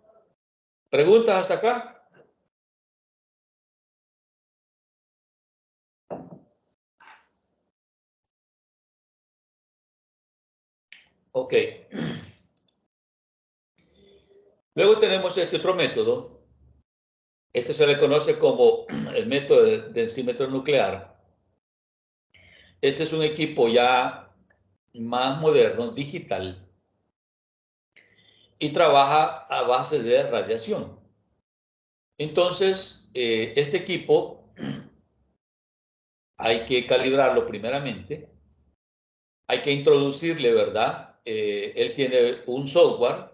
¿Preguntas hasta acá? Ok. Luego tenemos este otro método. Este se le conoce como el método de densímetro nuclear. Este es un equipo ya más moderno, digital, y trabaja a base de radiación. Entonces, este equipo hay que calibrarlo primeramente, hay que introducirle, ¿verdad? Él tiene un software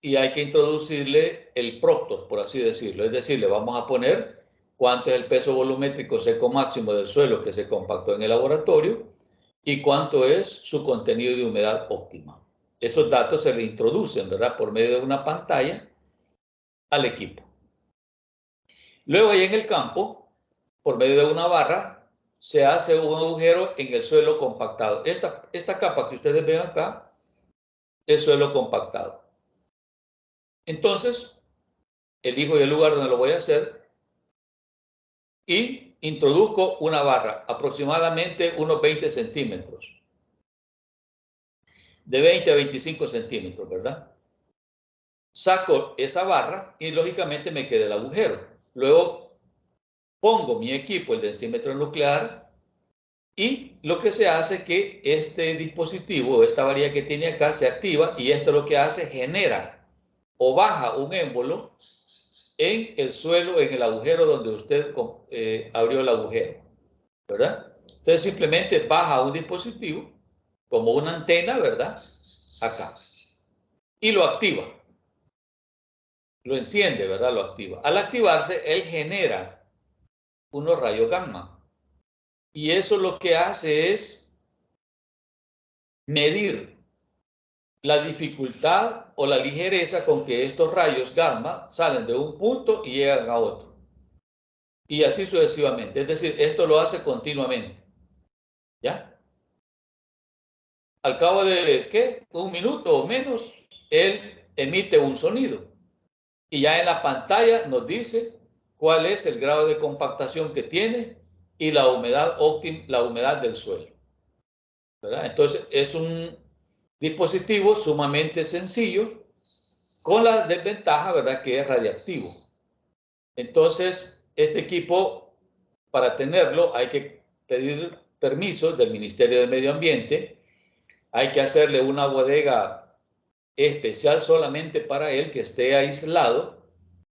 y hay que introducirle el Proctor, por así decirlo. Es decir, le vamos a poner cuánto es el peso volumétrico seco máximo del suelo que se compactó en el laboratorio y cuánto es su contenido de humedad óptima. Esos datos se le introducen, ¿verdad? Por medio de una pantalla al equipo. Luego ahí en el campo, por medio de una barra, se hace un agujero en el suelo compactado. Esta capa que ustedes ven acá es suelo compactado. Entonces, elijo el lugar donde lo voy a hacer y introduzco una barra, aproximadamente unos 20 centímetros. De 20 a 25 centímetros, ¿verdad? Saco esa barra y lógicamente me queda el agujero. Luego pongo mi equipo, el densímetro nuclear, Y lo que se hace es que este dispositivo, esta varilla que tiene acá, se activa y esto lo que hace genera o baja un émbolo en el suelo, en el agujero donde usted abrió el agujero, ¿verdad? Entonces simplemente baja un dispositivo como una antena, ¿verdad? Acá. Y lo activa. Lo enciende, ¿verdad? Lo activa. Al activarse, él genera unos rayos gamma. Y eso lo que hace es medir la dificultad o la ligereza con que estos rayos gamma salen de un punto y llegan a otro. Y así sucesivamente. Es decir, esto lo hace continuamente. ¿Ya? Al cabo de, ¿qué? Un minuto o menos, él emite un sonido. Y ya en la pantalla nos dice cuál es el grado de compactación que tiene y la humedad óptima, la humedad del suelo, ¿verdad? Entonces, es un dispositivo sumamente sencillo, con la desventaja, ¿verdad?, que es radiactivo. Entonces, este equipo, para tenerlo, hay que pedir permiso del Ministerio del Medio Ambiente, hay que hacerle una bodega especial solamente para él, que esté aislado,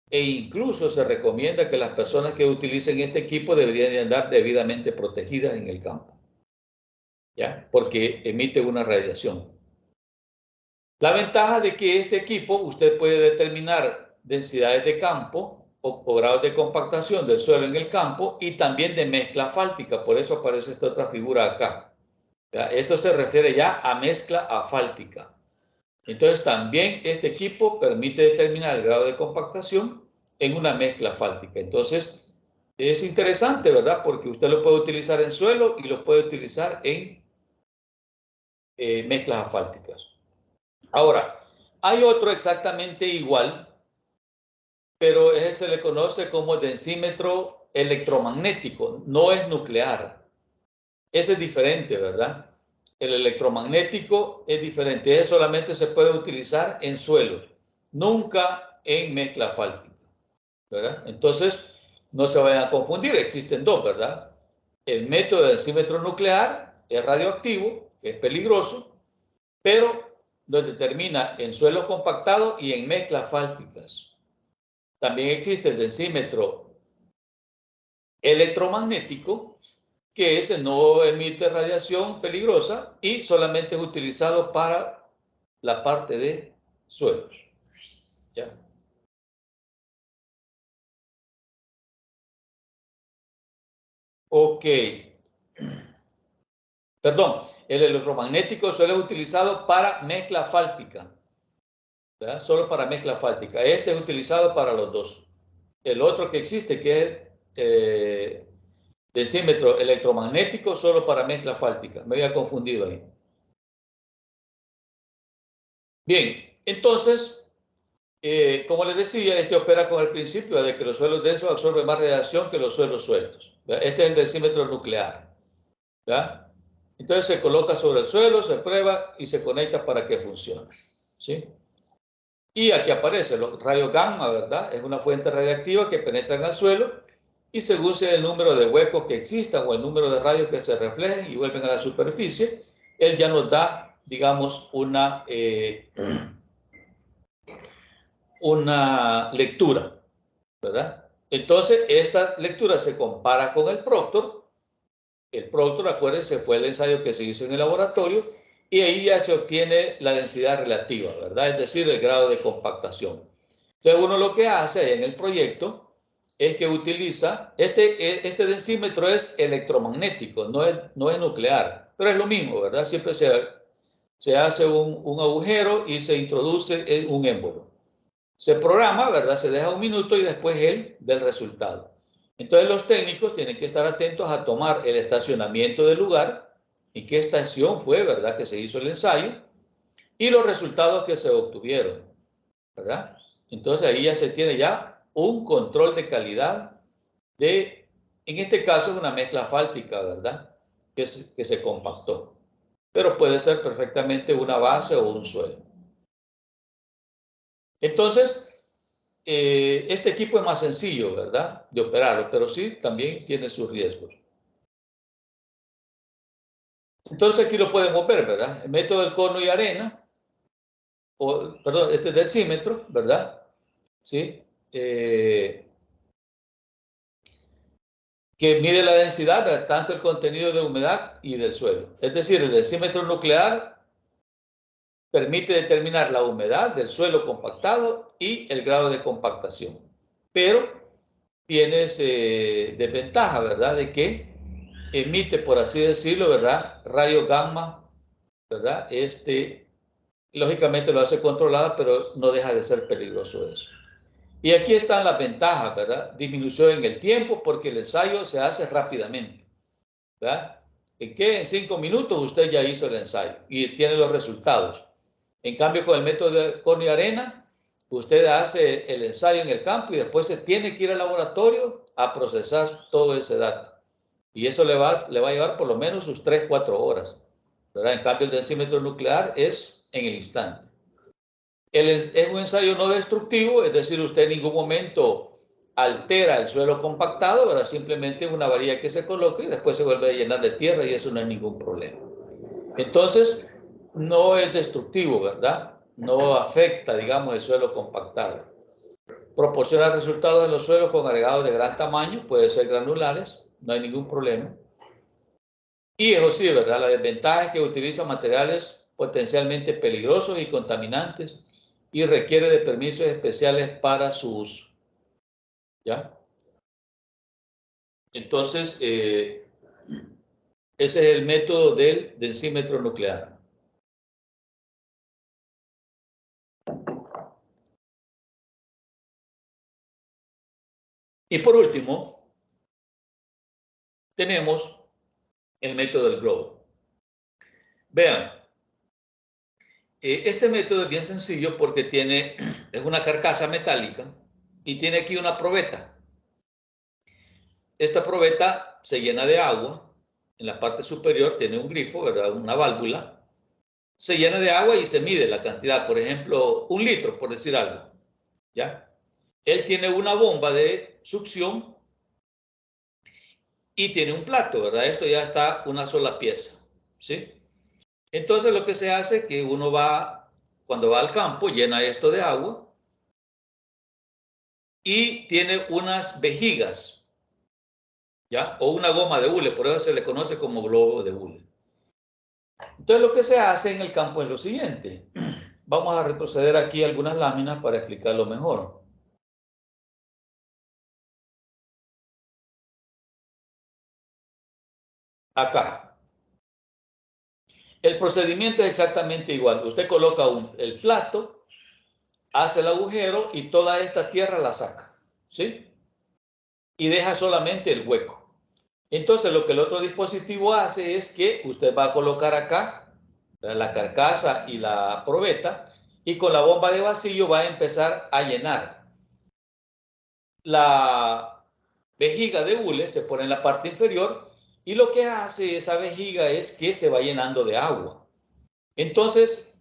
e incluso se recomienda que las personas que utilicen este equipo deberían de andar debidamente protegidas en el campo, ¿ya? Porque emite una radiación. La ventaja de que este equipo usted puede determinar densidades de campo o grados de compactación del suelo en el campo y también de mezcla asfáltica, por eso aparece esta otra figura acá. ¿Ya? Esto se refiere ya a mezcla asfáltica. Entonces también este equipo permite determinar el grado de compactación en una mezcla asfáltica. Entonces es interesante, ¿verdad? Porque usted lo puede utilizar en suelo y lo puede utilizar en mezclas asfálticas. Ahora, hay otro exactamente igual, pero ese se le conoce como densímetro electromagnético, no es nuclear. Ese es diferente, ¿verdad? El electromagnético es diferente, ese solamente se puede utilizar en suelos, nunca en mezcla asfáltica, ¿verdad? Entonces, no se vayan a confundir, existen dos, ¿verdad? El método de densímetro nuclear es radioactivo, es peligroso, pero lo determina en suelos compactados y en mezclas asfálticas. También existe el densímetro electromagnético, que ese no emite radiación peligrosa y solamente es utilizado para la parte de suelos. ¿Ya? Ok. Perdón, el electromagnético solo es utilizado para mezcla asfáltica, ¿verdad? Solo para mezcla asfáltica. Este es utilizado para los dos. El otro que existe, que es densímetro electromagnético, solo para mezcla asfáltica. Me había confundido ahí. Bien, entonces, como les decía, este opera con el principio de que los suelos densos absorben más radiación que los suelos sueltos. ¿Verdad? Este es el densímetro nuclear. ¿Verdad? Entonces se coloca sobre el suelo, se prueba y se conecta para que funcione. ¿Sí? Y aquí aparece los rayos gamma, ¿verdad? Es una fuente radiactiva que penetra en el suelo y según sea el número de huecos que existan o el número de rayos que se reflejen y vuelven a la superficie, él ya nos da, digamos, una lectura, ¿verdad? Entonces, esta lectura se compara con el Proctor. El Proctor, acuérdense, fue el ensayo que se hizo en el laboratorio y ahí ya se obtiene la densidad relativa, ¿verdad? Es decir, el grado de compactación. Entonces, uno lo que hace en el proyecto es que utiliza, este densímetro es electromagnético, no es nuclear, pero es lo mismo, ¿verdad? Siempre se hace un agujero y se introduce un émbolo. Se programa, ¿verdad? Se deja un minuto y después él del resultado. Entonces los técnicos tienen que estar atentos a tomar el estacionamiento del lugar, y qué estación fue, ¿verdad?, que se hizo el ensayo, y los resultados que se obtuvieron, ¿verdad? Entonces ahí ya se tiene ya un control de calidad en este caso es una mezcla asfáltica, ¿verdad?, que se compactó. Pero puede ser perfectamente una base o un suelo. Entonces, este equipo es más sencillo, ¿verdad?, de operarlo, pero sí también tiene sus riesgos. Entonces aquí lo podemos ver, ¿verdad? El método del cono y arena, o, perdón, este es densímetro, ¿verdad? ¿Sí? Que mide la densidad de tanto el contenido de humedad y del suelo. Es decir, el densímetro nuclear permite determinar la humedad del suelo compactado y el grado de compactación. Pero tienes desventaja, ¿verdad? De que emite, por así decirlo, ¿verdad? Rayos gamma, ¿verdad? Lógicamente lo hace controlada, pero no deja de ser peligroso eso. Y aquí están las ventajas, ¿verdad? Disminución en el tiempo, porque el ensayo se hace rápidamente, ¿verdad? ¿En qué? En 5 minutos usted ya hizo el ensayo y tiene los resultados. En cambio, con el método de cono y arena, usted hace el ensayo en el campo y después se tiene que ir al laboratorio a procesar todo ese dato. Y eso le va a llevar por lo menos sus 3-4 horas, ¿verdad? En cambio, el densímetro nuclear es en el instante. Es un ensayo no destructivo, es decir, usted en ningún momento altera el suelo compactado, ¿verdad? Simplemente es una varilla que se coloca y después se vuelve a llenar de tierra y eso no es ningún problema. Entonces, no es destructivo, ¿verdad? No afecta, digamos, el suelo compactado. Proporciona resultados en los suelos con agregados de gran tamaño, puede ser granulares, no hay ningún problema. Y eso sí, ¿verdad? La desventaja es que utiliza materiales potencialmente peligrosos y contaminantes y requiere de permisos especiales para su uso. ¿Ya? Entonces, ese es el método del densímetro nuclear. Y por último, tenemos el método del globo. Vean, este método es bien sencillo porque es una carcasa metálica y tiene aquí una probeta. Esta probeta se llena de agua, en la parte superior tiene un grifo, ¿verdad? Una válvula, se llena de agua y se mide la cantidad, por ejemplo, 1 litro, por decir algo, ¿ya? Él tiene una bomba de succión y tiene un plato, ¿verdad? Esto ya está una sola pieza, ¿sí? Entonces lo que se hace es que uno cuando va al campo, llena esto de agua y tiene unas vejigas, ¿ya? O una goma de hule, por eso se le conoce como globo de hule. Entonces lo que se hace en el campo es lo siguiente. Vamos a retroceder aquí algunas láminas para explicarlo mejor. Acá. El procedimiento es exactamente igual. Usted coloca el plato, hace el agujero y toda esta tierra la saca, ¿sí? Y deja solamente el hueco. Entonces lo que el otro dispositivo hace es que usted va a colocar acá la carcasa y la probeta y con la bomba de vacío va a empezar a llenar. La vejiga de hule se pone en la parte inferior y lo que hace esa vejiga es que se va llenando de agua. Entonces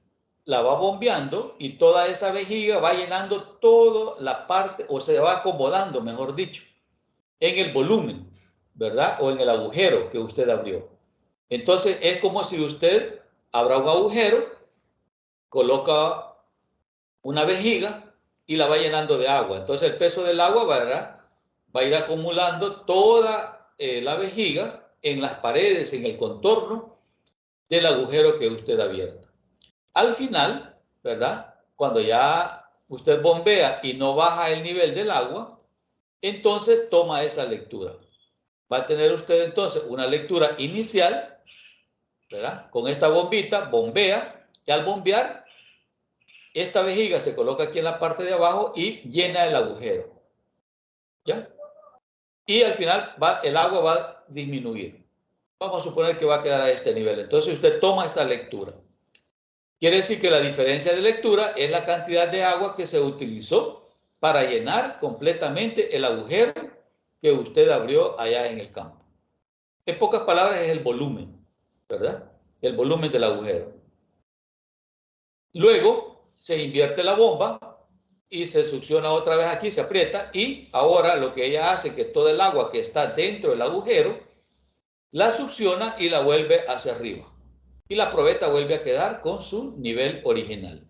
la va bombeando y toda esa vejiga va llenando toda la parte, o se va acomodando, mejor dicho, en el volumen, ¿verdad? O en el agujero que usted abrió. Entonces es como si usted abra un agujero, coloca una vejiga y la va llenando de agua. Entonces el peso del agua va a ir acumulando toda la vejiga en las paredes, en el contorno del agujero que usted ha abierto. Al final, ¿verdad? Cuando ya usted bombea y no baja el nivel del agua, entonces toma esa lectura. Va a tener usted entonces una lectura inicial, ¿verdad? Con esta bombita, bombea, y al bombear, esta vejiga se coloca aquí en la parte de abajo y llena el agujero. ¿Ya? Y al final el agua va a disminuir. Vamos a suponer que va a quedar a este nivel. Entonces usted toma esta lectura. Quiere decir que la diferencia de lectura es la cantidad de agua que se utilizó para llenar completamente el agujero que usted abrió allá en el campo. En pocas palabras es el volumen, ¿verdad? El volumen del agujero. Luego se invierte la bomba y se succiona otra vez aquí, se aprieta y ahora lo que ella hace es que todo el agua que está dentro del agujero la succiona y la vuelve hacia arriba. y la probeta vuelve a quedar con su nivel original,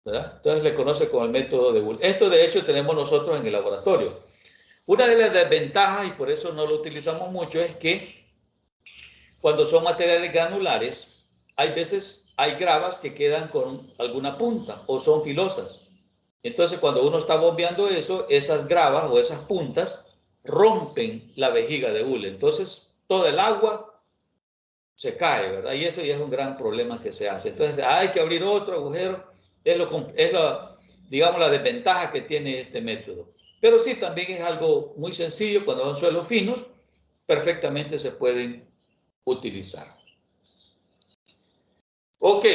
¿verdad? Entonces le conoce como el método de Bull. Esto de hecho tenemos nosotros en el laboratorio. Una de las desventajas, y por eso no lo utilizamos mucho, es que cuando son materiales granulares, hay veces hay gravas que quedan con alguna punta o son filosas. Entonces cuando uno está bombeando eso, esas gravas o esas puntas rompen la vejiga de hule. Entonces todo el agua se cae, ¿verdad? Y eso ya es un gran problema que se hace. Entonces hay que abrir otro agujero. Digamos, la desventaja que tiene este método. Pero sí, también es algo muy sencillo. Cuando son suelos finos, perfectamente se pueden utilizar. Ok,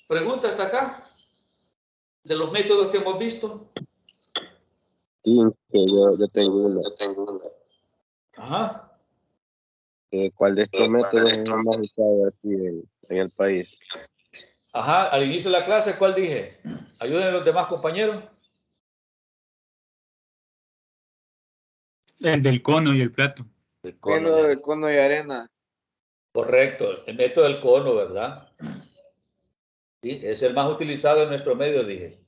pregunta hasta acá de los métodos que hemos visto. Sí, que yo tengo una. Ajá. ¿Cuál de estos métodos es el más usado aquí en el país? Ajá, al inicio de la clase, ¿cuál dije? Ayuden a los demás compañeros. El del cono y el plato. El cono. Método de cono y arena. Correcto, el método del cono, ¿verdad? Sí, es el más utilizado en nuestro medio, dije.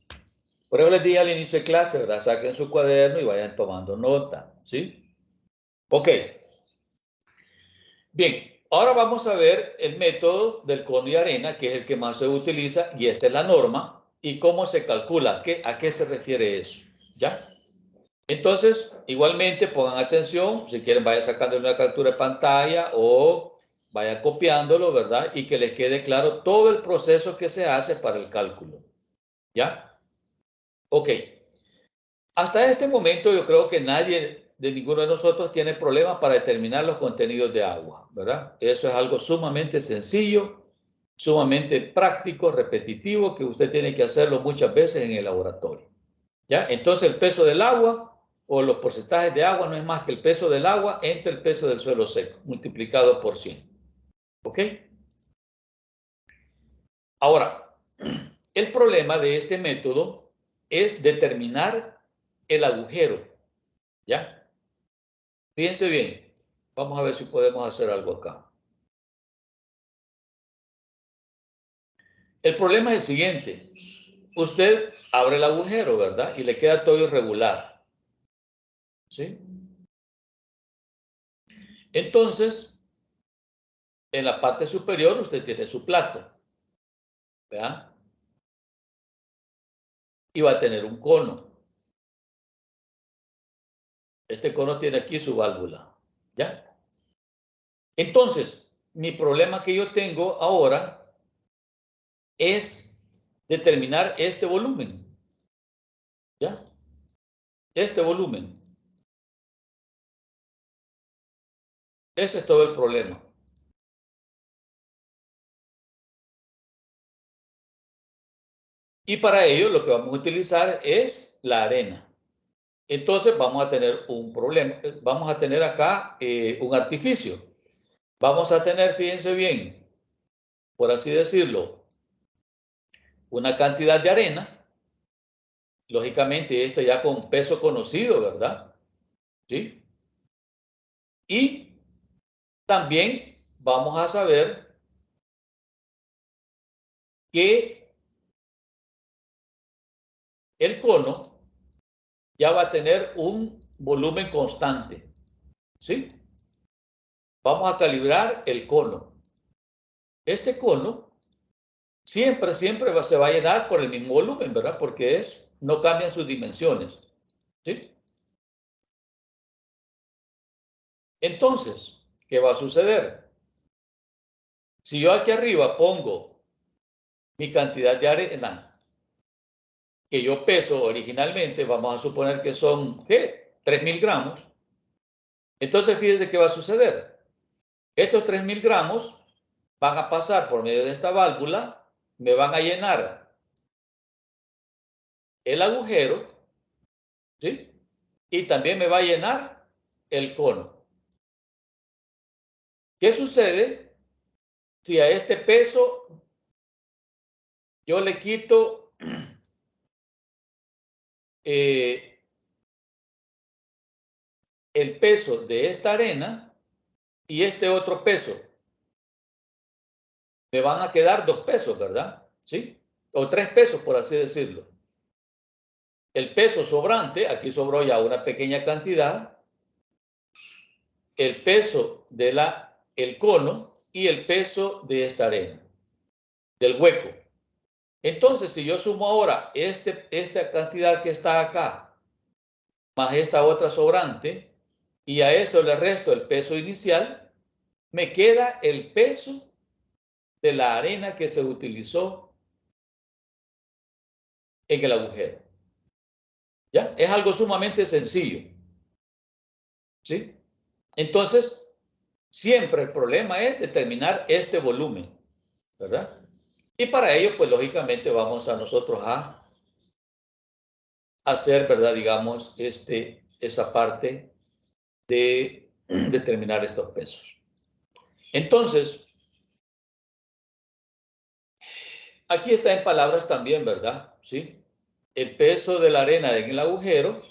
Por eso les dije al inicio de clase, ¿verdad? Saquen su cuaderno y vayan tomando nota, ¿sí? Ok. Bien, ahora vamos a ver el método del cono y arena, que es el que más se utiliza, y esta es la norma, y cómo se calcula, a qué se refiere eso, ¿ya? Entonces, igualmente, pongan atención, si quieren vayan sacando una captura de pantalla o vayan copiándolo, ¿verdad? Y que les quede claro todo el proceso que se hace para el cálculo, ¿ya? Ok. Hasta este momento yo creo que nadie de ninguno de nosotros tiene problemas para determinar los contenidos de agua, ¿verdad? Eso es algo sumamente sencillo, sumamente práctico, repetitivo, que usted tiene que hacerlo muchas veces en el laboratorio, ¿ya? Entonces el peso del agua o los porcentajes de agua no es más que el peso del agua entre el peso del suelo seco, multiplicado por 100, ¿ok? Ahora, el problema de este método es determinar el agujero, ¿ya? Fíjense bien, vamos a ver si podemos hacer algo acá. El problema es el siguiente. Usted abre el agujero, ¿verdad? Y le queda todo irregular. ¿Sí? Entonces, en la parte superior usted tiene su plato, ¿verdad? Y va a tener un cono. Este cono tiene aquí su válvula, ¿ya? Entonces, mi problema que yo tengo ahora es determinar este volumen, ¿ya? Este volumen. Ese es todo el problema. Y para ello lo que vamos a utilizar es la arena. Entonces vamos a tener un problema. Vamos a tener acá un artificio. Vamos a tener, fíjense bien, por así decirlo, una cantidad de arena. Lógicamente esto ya con peso conocido, ¿verdad? ¿Sí? Y también vamos a saber que el cono ya va a tener un volumen constante, ¿sí? Vamos a calibrar el cono. Este cono siempre se va a llenar por el mismo volumen, ¿verdad? Porque no cambian sus dimensiones, ¿sí? Entonces, ¿qué va a suceder? Si yo aquí arriba pongo mi cantidad de arena que yo peso originalmente, vamos a suponer que son, ¿qué? 3.000 gramos. Entonces, fíjense qué va a suceder. Estos 3.000 gramos van a pasar por medio de esta válvula, me van a llenar el agujero, ¿sí? Y también me va a llenar el cono. ¿Qué sucede si a este peso yo le quito el peso de esta arena y este otro peso? Me va a quedar 3.000 gramos. Entonces, fíjense qué va a suceder. Si a este peso yo le quito el peso de esta arena y este otro peso, me va a quedar 3.000 gramos. Y este otro peso, me va a quedar 3.000 gramos. Entonces, fíjense qué va a suceder. Si a este peso yo le quito el peso de esta arena y este otro peso, me van a quedar 2 pesos, ¿verdad? ¿Sí? O 3 pesos, por así decirlo. El peso sobrante, aquí sobró ya una pequeña cantidad, el peso de el cono y el peso de esta arena, del hueco. Entonces, si yo sumo ahora esta cantidad que está acá, más esta otra sobrante, y a eso le resto el peso inicial, me queda el peso de la arena que se utilizó en el agujero. ¿Ya? Es algo sumamente sencillo. ¿Sí? Entonces, siempre el problema es determinar este volumen, ¿verdad? Y para ello, pues lógicamente vamos a nosotros a hacer, ¿verdad? Digamos, esa parte de determinar estos pesos. Entonces, aquí está en palabras también, ¿verdad? ¿Sí? El peso de la arena en el agujero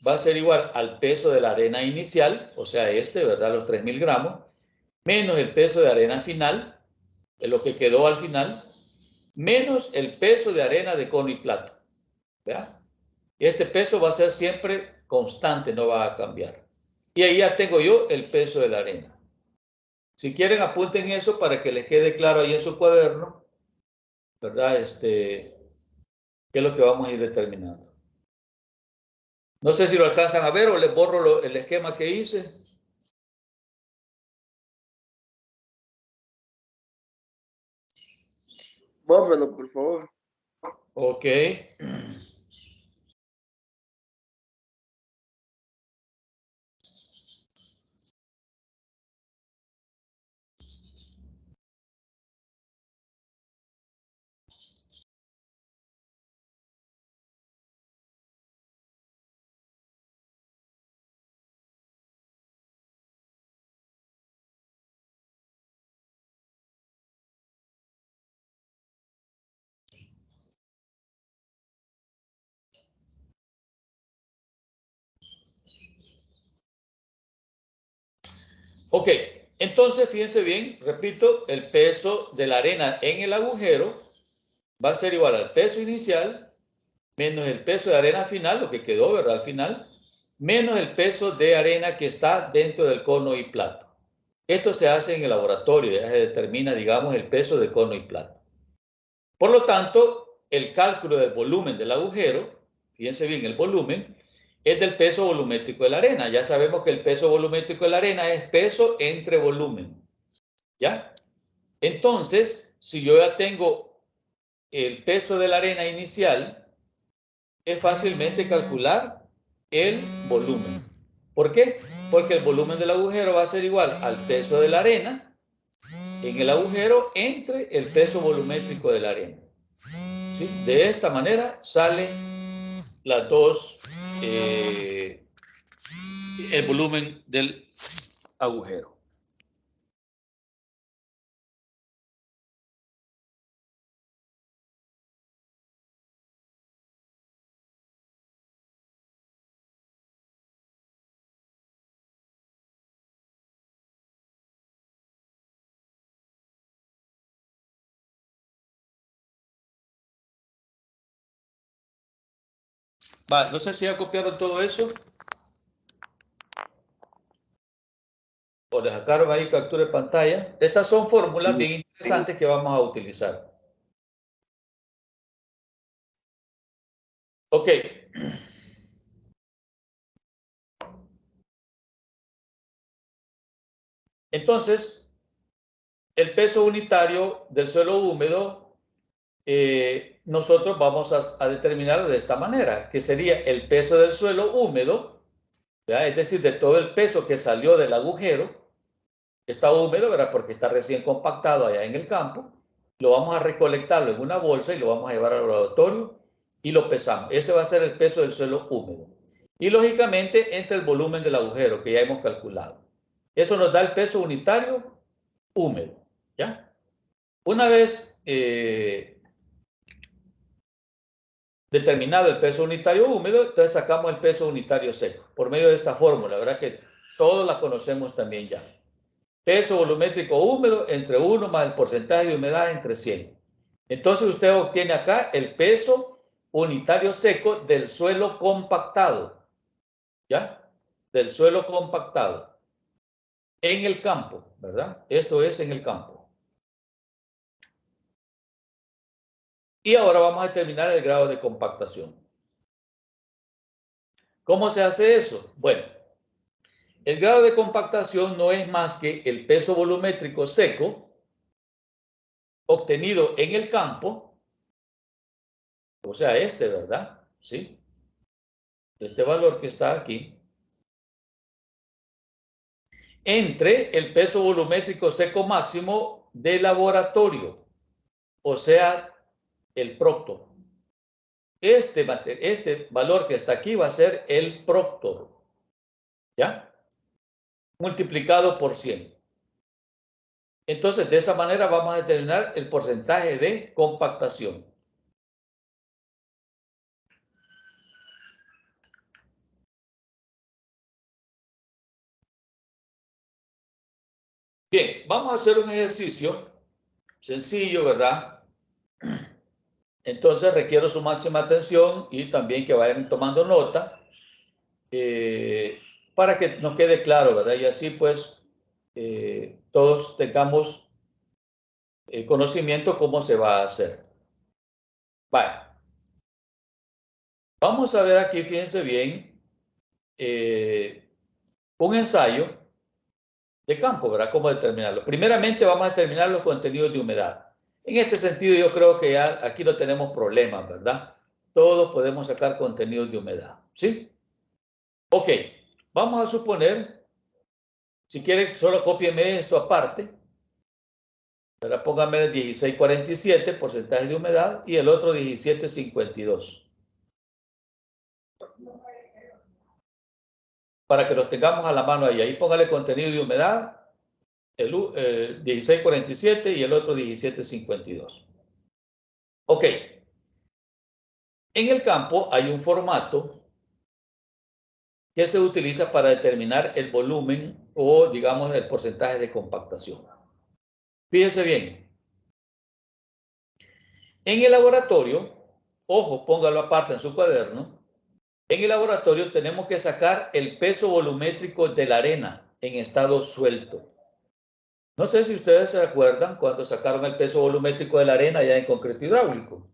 va a ser igual al peso de la arena inicial, o sea, ¿verdad? Los 3.000 gramos, menos el peso de arena final, de lo que quedó al final, menos el peso de arena de cono y plato. ¿Verdad? Y este peso va a ser siempre constante, no va a cambiar. Y ahí ya tengo yo el peso de la arena. Si quieren, apunten eso para que les quede claro ahí en su cuaderno, ¿verdad? ¿Qué es lo que vamos a ir determinando? No sé si lo alcanzan a ver o les borro el esquema que hice. Bórralo, por favor. Ok. Ok, entonces fíjense bien, repito, el peso de la arena en el agujero va a ser igual al peso inicial menos el peso de arena final, lo que quedó, ¿verdad? Al final, menos el peso de arena que está dentro del cono y plato. Esto se hace en el laboratorio, ya se determina, digamos, el peso de cono y plato. Por lo tanto, el cálculo del volumen del agujero, fíjense bien, el volumen, es del peso volumétrico de la arena. Ya sabemos que el peso volumétrico de la arena es peso entre volumen. ¿Ya? Entonces, si yo ya tengo el peso de la arena inicial, es fácilmente calcular el volumen. ¿Por qué? Porque el volumen del agujero va a ser igual al peso de la arena en el agujero entre el peso volumétrico de la arena. ¿Sí? De esta manera salen las dos, el volumen del agujero. Va, no sé si ya copiaron todo eso. O le sacaron ahí captura de pantalla. Estas son fórmulas bien interesantes que vamos a utilizar. Ok. Entonces, el peso unitario del suelo húmedo, nosotros vamos a determinarlo de esta manera, que sería el peso del suelo húmedo, ¿verdad? Es decir, de todo el peso que salió del agujero, está húmedo, ¿verdad? Porque está recién compactado allá en el campo, lo vamos a recolectarlo en una bolsa y lo vamos a llevar al laboratorio y lo pesamos. Ese va a ser el peso del suelo húmedo. Y lógicamente entre el volumen del agujero que ya hemos calculado. Eso nos da el peso unitario húmedo, ¿ya? Una vez determinado el peso unitario húmedo, entonces sacamos el peso unitario seco por medio de esta fórmula, ¿verdad? Que todos la conocemos también ya. peso volumétrico húmedo entre 1 más el porcentaje de humedad entre 100. Entonces usted obtiene acá el peso unitario seco del suelo compactado, ¿ya? Del suelo compactado en el campo, ¿verdad? Esto es en el campo. Y ahora vamos a determinar el grado de compactación. ¿Cómo se hace eso? Bueno, el grado de compactación no es más que el peso volumétrico seco obtenido en el campo, o sea, este, ¿verdad? ¿Sí? Este valor que está aquí, entre el peso volumétrico seco máximo de laboratorio, o sea, el proctor. Este valor que está aquí va a ser el proctor, ¿ya? Multiplicado por 100. Entonces, de esa manera vamos a determinar el porcentaje de compactación. Bien, vamos a hacer un ejercicio sencillo, ¿verdad? Entonces requiero su máxima atención y también que vayan tomando nota para que nos quede claro, ¿verdad? Y así pues todos tengamos el conocimiento cómo se va a hacer. Vale. Vamos a ver aquí, fíjense bien, un ensayo de campo, ¿verdad? ¿Cómo determinarlo? Primeramente vamos a determinar los contenidos de humedad. En este sentido yo creo que ya aquí no tenemos problemas, ¿verdad? Todos podemos sacar contenidos de humedad, ¿sí? Ok, vamos a suponer, si quieren solo cópienme esto aparte, ¿verdad? Pónganme el 1647, porcentaje de humedad, y el otro 1752. Para que los tengamos a la mano ahí. Ahí póngale contenido de humedad, el 1647 y el otro 1752. Ok. En el campo hay un formato que se utiliza para determinar el volumen o, digamos, el porcentaje de compactación. Fíjense bien. En el laboratorio, ojo, póngalo aparte en su cuaderno, en el laboratorio tenemos que sacar el peso volumétrico de la arena en estado suelto. No sé si ustedes se acuerdan cuando sacaron el peso volumétrico de la arena ya en concreto hidráulico,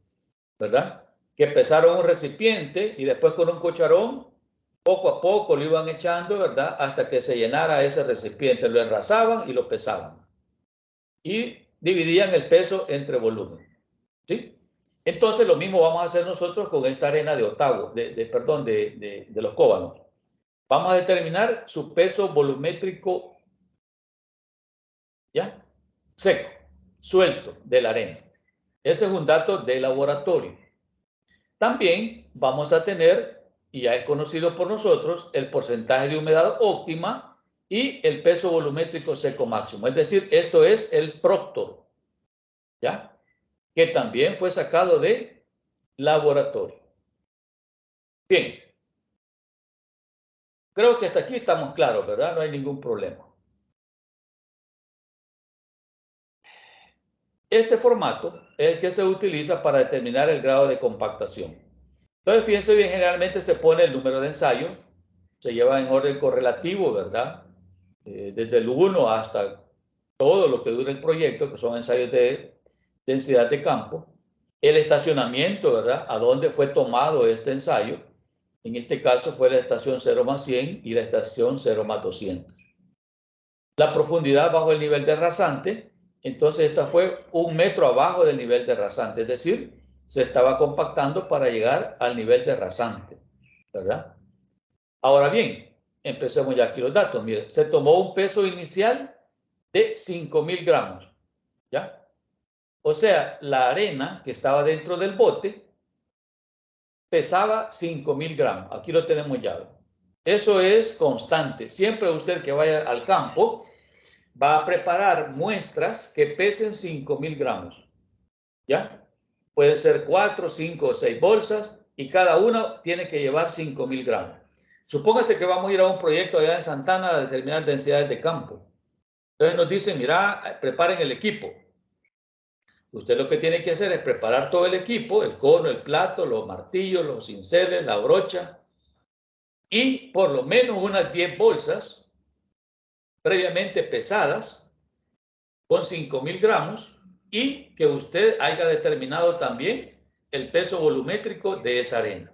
¿verdad? Que pesaron un recipiente y después con un cucharón, poco a poco lo iban echando, ¿verdad? Hasta que se llenara ese recipiente. Lo enrasaban y lo pesaban. Y dividían el peso entre volumen, ¿sí? Entonces lo mismo vamos a hacer nosotros con esta arena de Ottawa, de los Cóbanos. Vamos a determinar su peso volumétrico, ¿ya? Seco, suelto de la arena. Ese es un dato de laboratorio. También vamos a tener, y ya es conocido por nosotros, el porcentaje de humedad óptima y el peso volumétrico seco máximo. Es decir, esto es el proctor, ¿ya? Que también fue sacado de laboratorio. Bien. Creo que hasta aquí estamos claros, ¿verdad? No hay ningún problema. Este formato es el que se utiliza para determinar el grado de compactación. Entonces, fíjense bien, generalmente se pone el número de ensayo, se lleva en orden correlativo, ¿verdad? Desde el 1 hasta todo lo que dura el proyecto, que son ensayos de densidad de campo. El estacionamiento, ¿verdad? A dónde fue tomado este ensayo. En este caso fue la estación 0 más 100 y la estación 0 más 200. La profundidad bajo el nivel de rasante, entonces esta fue 1 metro abajo del nivel de rasante, es decir, se estaba compactando para llegar al nivel de rasante, ¿verdad? Ahora bien, empecemos ya aquí los datos. Mire, se tomó un peso inicial de 5.000 gramos, ¿ya? O sea, la arena que estaba dentro del bote pesaba 5.000 gramos. Aquí lo tenemos ya. Eso es constante. Siempre usted que vaya al campo va a preparar muestras que pesen 5.000 gramos. ¿Ya? Puede ser 4, 5 o 6 bolsas y cada una tiene que llevar 5.000 gramos. Supóngase que vamos a ir a un proyecto allá en Santana a determinar densidades de campo. Entonces nos dicen, mira, preparen el equipo. Usted lo que tiene que hacer es preparar todo el equipo, el cono, el plato, los martillos, los cinceles, la brocha y por lo menos unas 10 bolsas previamente pesadas con 5.000 gramos y que usted haya determinado también el peso volumétrico de esa arena.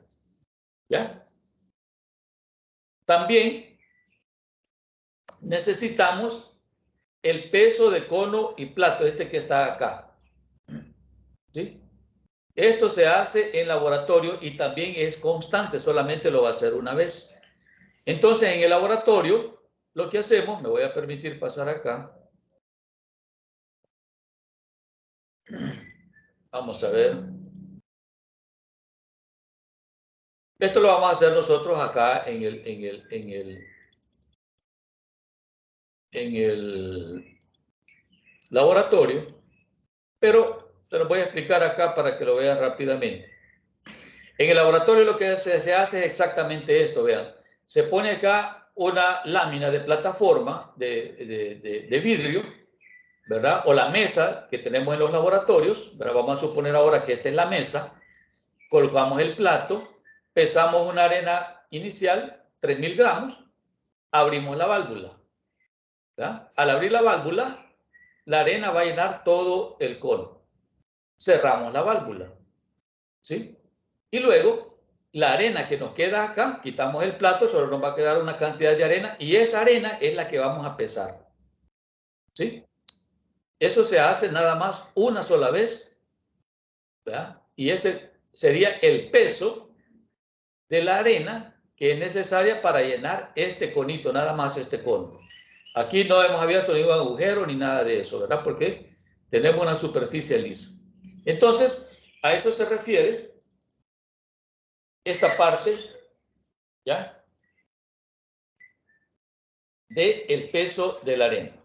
¿Ya? También necesitamos el peso de cono y plato, este que está acá. ¿Sí? Esto se hace en laboratorio y también es constante, solamente lo va a hacer una vez. Entonces, en el laboratorio, lo que hacemos, me voy a permitir pasar acá. Vamos a ver. Esto lo vamos a hacer nosotros acá en el laboratorio, pero se lo voy a explicar acá para que lo vean rápidamente. En el laboratorio lo que se hace es exactamente esto, vean. Se pone acá una lámina de plataforma de vidrio, ¿verdad? O la mesa que tenemos en los laboratorios, ¿verdad? Vamos a suponer ahora que esta es la mesa. Colocamos el plato, pesamos una arena inicial, 3.000 gramos, abrimos la válvula. ¿Verdad? Al abrir la válvula, la arena va a llenar todo el cono. Cerramos la válvula. ¿Sí? Y luego, la arena que nos queda acá, quitamos el plato, solo nos va a quedar una cantidad de arena y esa arena es la que vamos a pesar. ¿Sí? Eso se hace nada más una sola vez, ¿verdad? Y ese sería el peso de la arena que es necesaria para llenar este conito, nada más este cono. Aquí no hemos abierto ningún agujero ni nada de eso, ¿verdad? Porque tenemos una superficie lisa. Entonces, a eso se refiere esta parte, ¿ya? del peso de la arena.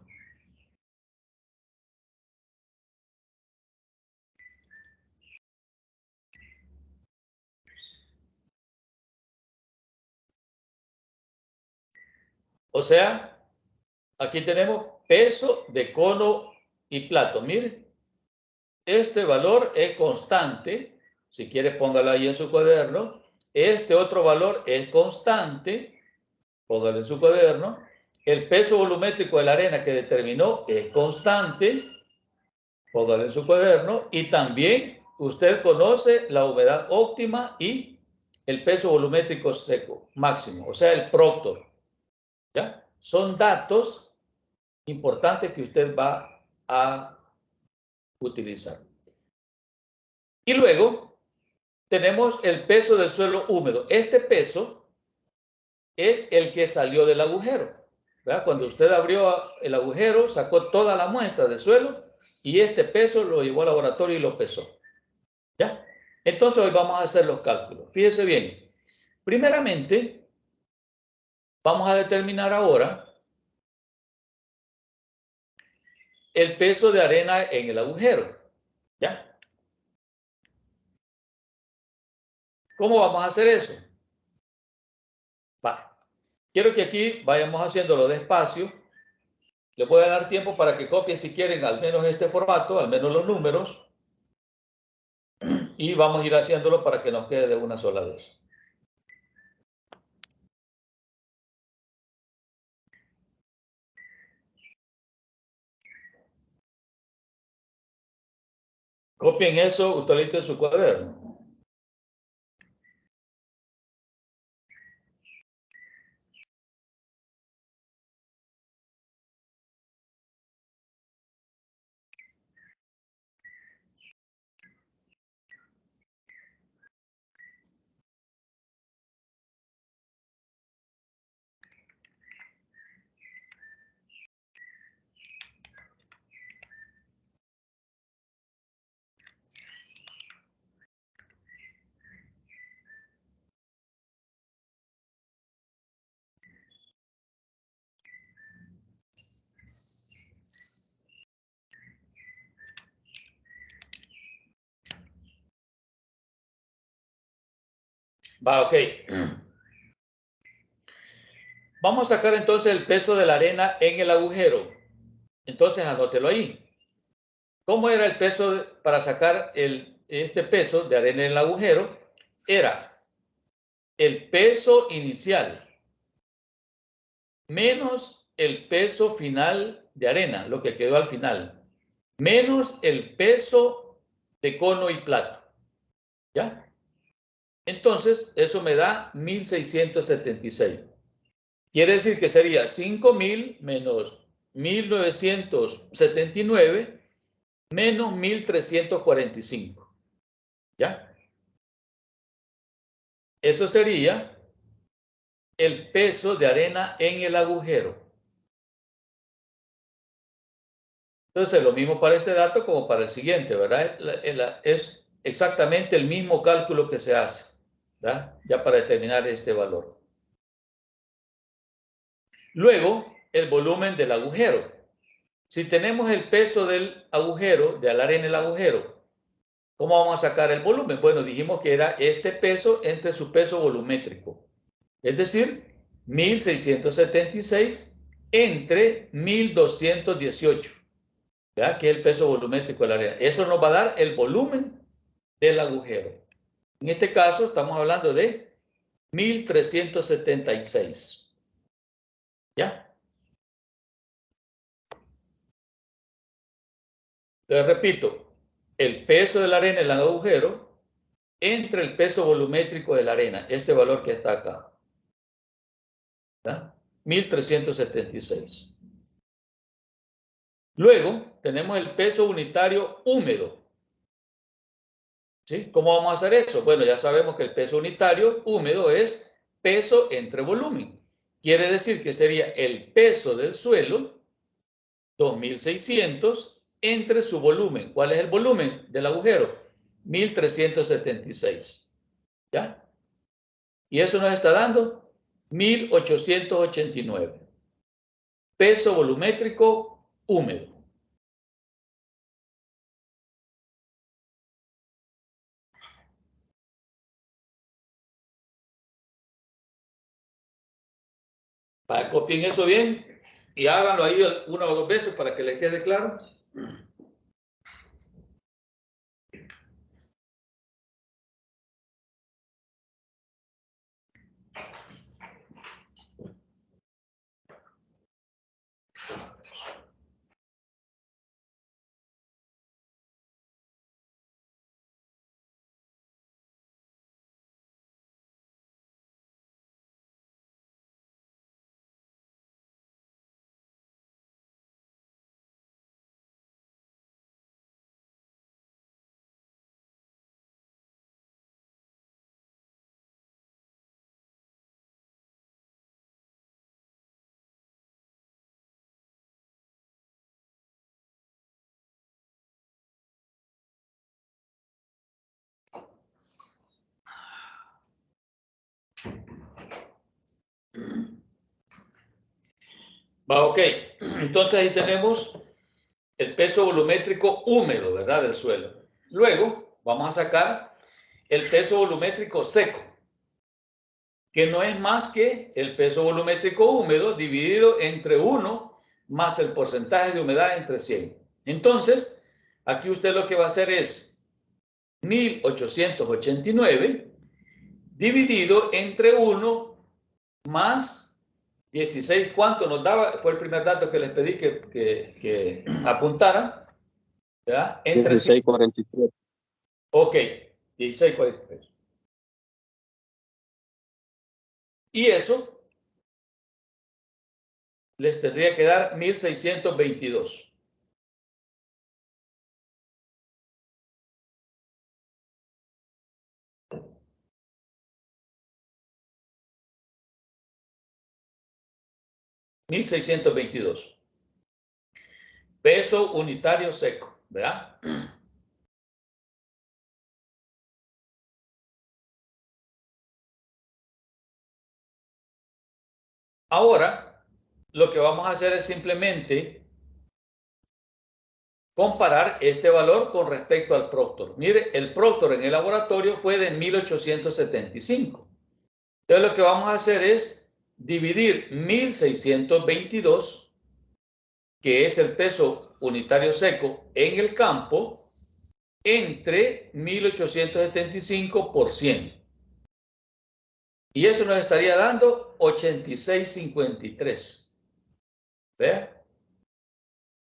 O sea, aquí tenemos peso de cono y plato. Miren, este valor es constante. Si quiere, póngalo ahí en su cuaderno. Este otro valor es constante. Póngalo en su cuaderno. El peso volumétrico de la arena que determinó es constante. Póngalo en su cuaderno. Y también usted conoce la humedad óptima y el peso volumétrico seco máximo, o sea, el proctor. ¿Ya? Son datos importantes que usted va a utilizar. Y luego tenemos el peso del suelo húmedo. Este peso es el que salió del agujero. ¿Verdad? Cuando usted abrió el agujero, sacó toda la muestra de suelo y este peso lo llevó al laboratorio y lo pesó. ¿Ya? Entonces hoy vamos a hacer los cálculos. Fíjese bien. Primeramente, vamos a determinar ahora el peso de arena en el agujero. ¿Ya? ¿Cómo vamos a hacer eso? Vale. Quiero que aquí vayamos haciéndolo despacio. Les voy a dar tiempo para que copien si quieren al menos este formato, al menos los números. Y vamos a ir haciéndolo para que nos quede de una sola vez. Copien eso, usted en su cuaderno. Va, ok. Vamos a sacar entonces el peso de la arena en el agujero. Entonces anótelo ahí. ¿Cómo era el peso para sacar este peso de arena en el agujero? Era el peso inicial menos el peso final de arena, lo que quedó al final, menos el peso de cono y plato. ¿Ya? Entonces, eso me da 1676. Quiere decir que sería 5000 menos 1979 menos 1345. ¿Ya? Eso sería el peso de arena en el agujero. Entonces, lo mismo para este dato como para el siguiente, ¿verdad? Es exactamente el mismo cálculo que se hace, ¿verdad? Ya para determinar este valor. Luego, el volumen del agujero. Si tenemos el peso del agujero, de la arena en el agujero, ¿cómo vamos a sacar el volumen? Bueno, dijimos que era este peso entre su peso volumétrico. Es decir, 1676 entre 1218. ¿Ya? Que es el peso volumétrico de la arena. Eso nos va a dar el volumen del agujero. En este caso estamos hablando de 1376. ¿Ya? Entonces repito, el peso de la arena en el agujero entre el peso volumétrico de la arena, este valor que está acá. ¿Ya? 1376. Luego tenemos el peso unitario húmedo. ¿Sí? ¿Cómo vamos a hacer eso? Bueno, ya sabemos que el peso unitario húmedo es peso entre volumen. Quiere decir que sería el peso del suelo, 2600, entre su volumen. ¿Cuál es el volumen del agujero? 1376. ¿Ya? Y eso nos está dando 1889. Peso volumétrico húmedo. Copien eso bien y háganlo ahí una o dos veces para que les quede claro. Va, ok. Entonces ahí tenemos el peso volumétrico húmedo, ¿verdad? Del suelo. Luego vamos a sacar el peso volumétrico seco, que no es más que el peso volumétrico húmedo dividido entre 1 más el porcentaje de humedad entre 100. Entonces, aquí usted lo que va a hacer es 1889 dividido entre 1 más 16, ¿cuánto nos daba? Fue el primer dato que les pedí que apuntaran. ¿Verdad? Entre 1643. Ok, 1643. Y eso les tendría que dar 1622. $1622. Peso unitario seco, ¿verdad? Ahora, lo que vamos a hacer es simplemente comparar este valor con respecto al Proctor. Mire, el Proctor en el laboratorio fue de 1875. Entonces, lo que vamos a hacer es dividir 1622 que es el peso unitario seco en el campo, entre 1875 por 100. Y eso nos estaría dando 86,53. ¿Ve?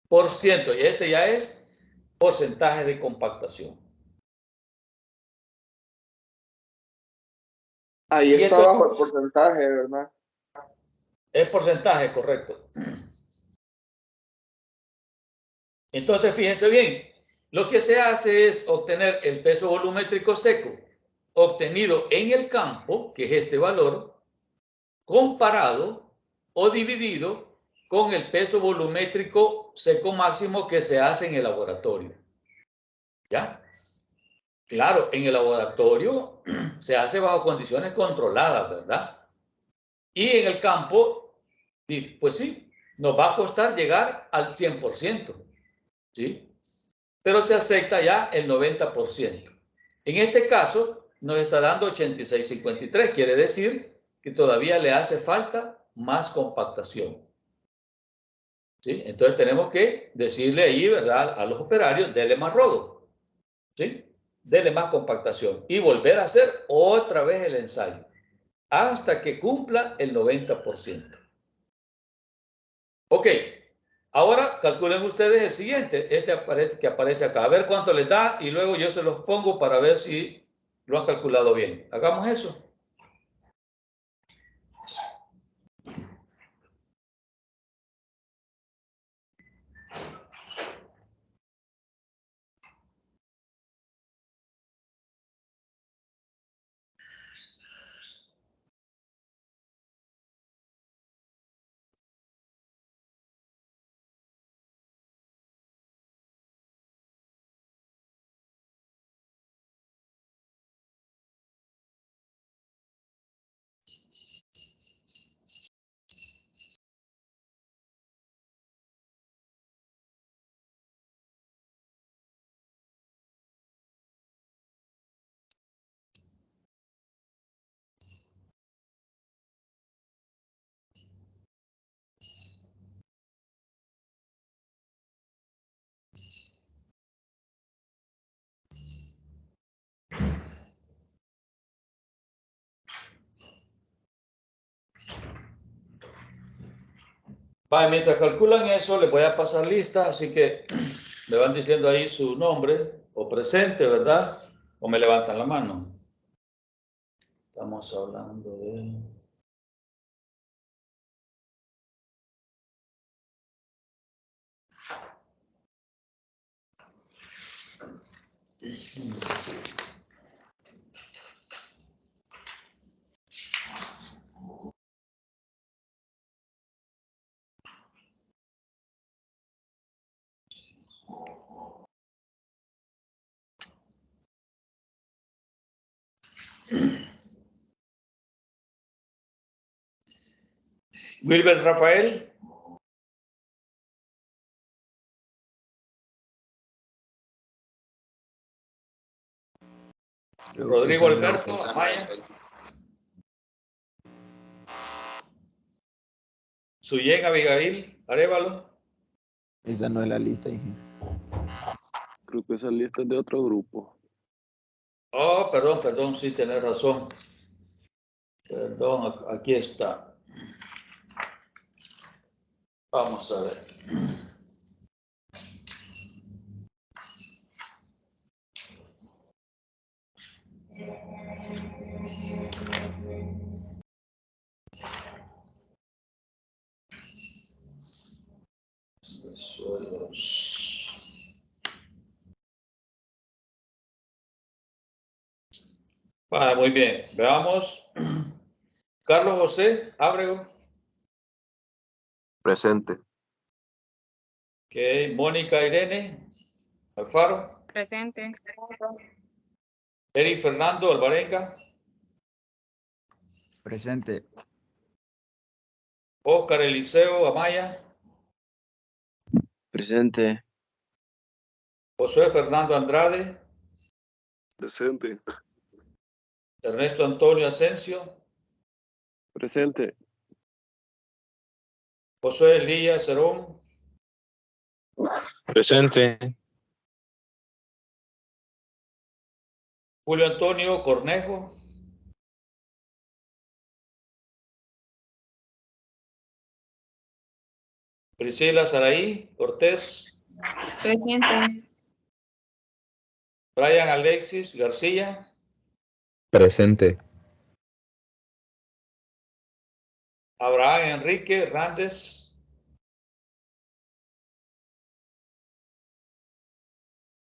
Por ciento. Y este ya es porcentaje de compactación. Ahí Y está esto bajo el porcentaje, ¿verdad? es porcentaje, correcto. Entonces, fíjense bien, lo que se hace es obtener el peso volumétrico seco obtenido en el campo, que es este valor, comparado o dividido con el peso volumétrico seco máximo que se hace en el laboratorio. ¿Ya? Claro, en el laboratorio se hace bajo condiciones controladas, ¿verdad? Y en el campo, pues sí, nos va a costar llegar al 100%, ¿sí? Pero se acepta ya el 90%. En este caso, nos está dando 86,53. Quiere decir que todavía le hace falta más compactación. ¿Sí? Entonces tenemos que decirle ahí, ¿verdad?, a los operarios, dele más rodo. ¿Sí? Dele más compactación. Y volver a hacer otra vez el ensayo. Hasta que cumpla el 90%. Ok. Ahora calculen ustedes el siguiente, este que aparece acá. A ver cuánto les da y luego yo se los pongo para ver si lo han calculado bien. Hagamos eso. Vale, mientras calculan eso, les voy a pasar lista, así que me van diciendo ahí su nombre o presente, ¿verdad? O me levantan la mano. Estamos hablando de... Wilber Rafael. Rodrigo Alberto Amaya. Suyen Abigail Arevalo. Esa no es la lista, ingeniero. Creo que esa lista es de otro grupo. Oh, perdón, sí, tenés razón. Perdón, aquí está. Vamos a ver. Vale, muy bien. Veamos. Carlos José Ábrego. Presente. Ok. Mónica Irene Alfaro. Presente. Eri Fernando Alvarenga. Presente. Oscar Eliseo Amaya. Presente. José Fernando Andrade. Presente. Ernesto Antonio Asensio. Presente. José Elías Cerón. Presente. Julio Antonio Cornejo. Priscila Saraí Cortés. Presente. Brian Alexis García. Presente. Abraham Enrique Hernández.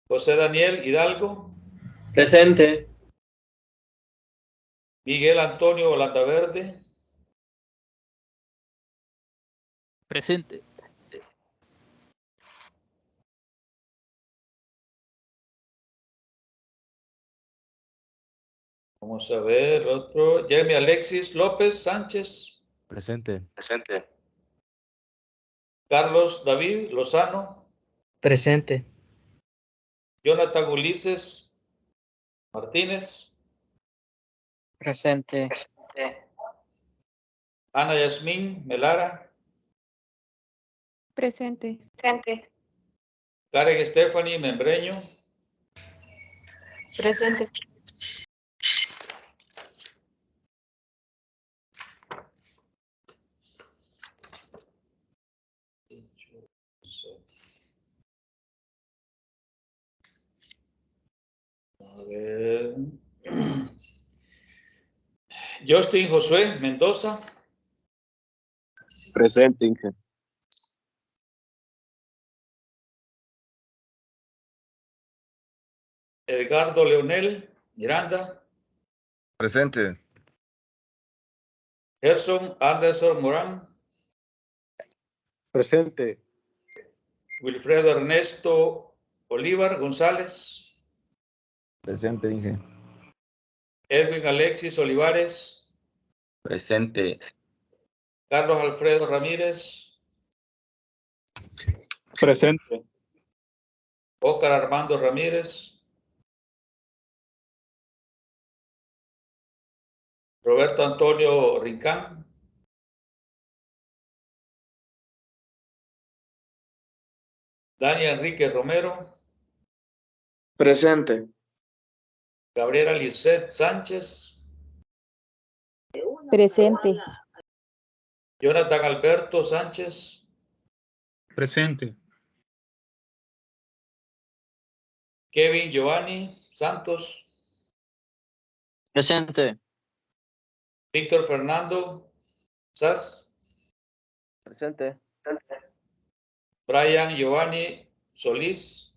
José Daniel Hidalgo. Presente. Miguel Antonio Holandaverde. Presente. Vamos a ver otro. Jeremy Alexis López Sánchez. Presente. Presente. Carlos David Lozano. Presente. Jonathan Ulises Martínez. Presente. Ana Yasmín Melara. Presente. Karen Stephanie Membreño. Presente. A ver. Justin Josué Mendoza. Presente, Inge. Edgardo Leonel Miranda. Presente. Gerson Anderson Morán. Presente. Wilfredo Ernesto Bolívar González. Presente, Inge. Edwin Alexis Olivares. Presente. Carlos Alfredo Ramírez. Presente. Óscar Armando Ramírez. Roberto Antonio Rincán. Dani Enrique Romero. Presente. Gabriela Lisset Sánchez. Presente. Jonathan Alberto Sánchez. Presente. Kevin Giovanni Santos. Presente. Víctor Fernando Sass. Presente. Brian Giovanni Solís.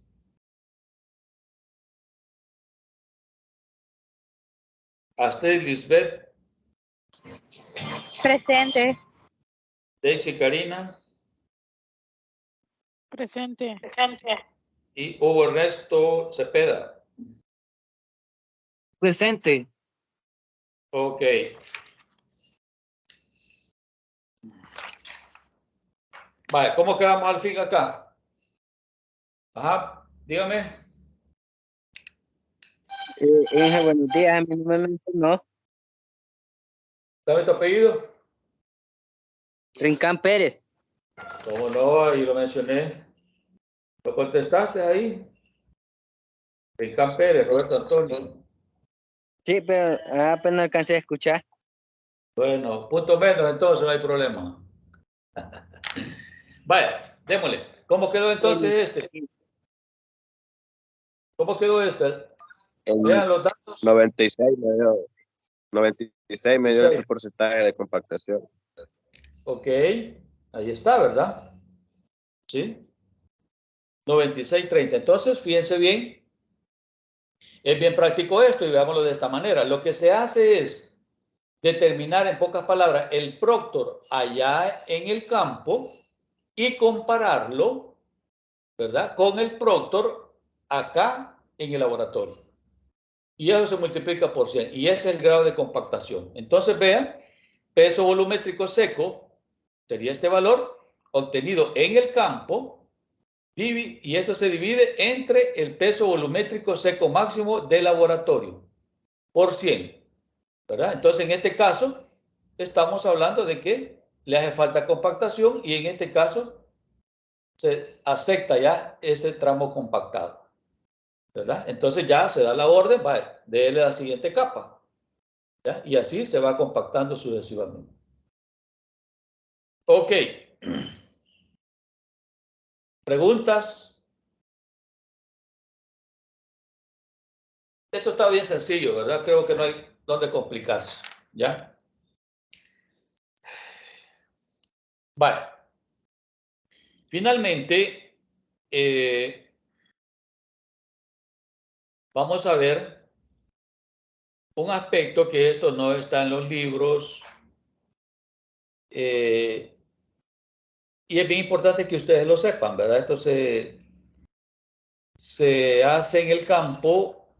Astrid Lisbeth. Presente. Daisy Karina. Presente. Y Hugo Ernesto Cepeda. Presente. Ok. Vale, ¿cómo quedamos al fin acá? Ajá, dígame. Inge, buenos días. A mí no me mencionó. ¿Sabe tu apellido? Rincán Pérez. ¿Cómo no? Ahí lo mencioné. ¿Lo contestaste ahí? Rincán Pérez, Roberto Antonio. Sí, pero apenas alcancé a escuchar. Bueno, punto menos, entonces no hay problema. Vaya, démosle. ¿Cómo quedó entonces este? ¿Cómo quedó este? Vean los datos. 96 me dio. 96 me dio el porcentaje de compactación. Ok, ahí está, ¿verdad? Sí. 96-30. Entonces, fíjense bien. Es bien práctico esto y veámoslo de esta manera. Lo que se hace es determinar, en pocas palabras, el proctor allá en el campo y compararlo, ¿verdad?, con el proctor acá en el laboratorio. Y eso se multiplica por 100. Y ese es el grado de compactación. Entonces, vean, peso volumétrico seco sería este valor obtenido en el campo y esto se divide entre el peso volumétrico seco máximo del laboratorio por 100, ¿verdad? Entonces, en este caso, estamos hablando de que le hace falta compactación y en este caso se acepta ya ese tramo compactado, ¿verdad? Entonces ya se da la orden, vaya, déle la siguiente capa, ¿ya? Y así se va compactando sucesivamente. Ok. ¿Preguntas? Esto está bien sencillo, ¿verdad? Creo que no hay donde complicarse, ¿ya? Vale. Finalmente, vamos a ver un aspecto que esto no está en los libros y es bien importante que ustedes lo sepan, ¿verdad? Esto se hace en el campo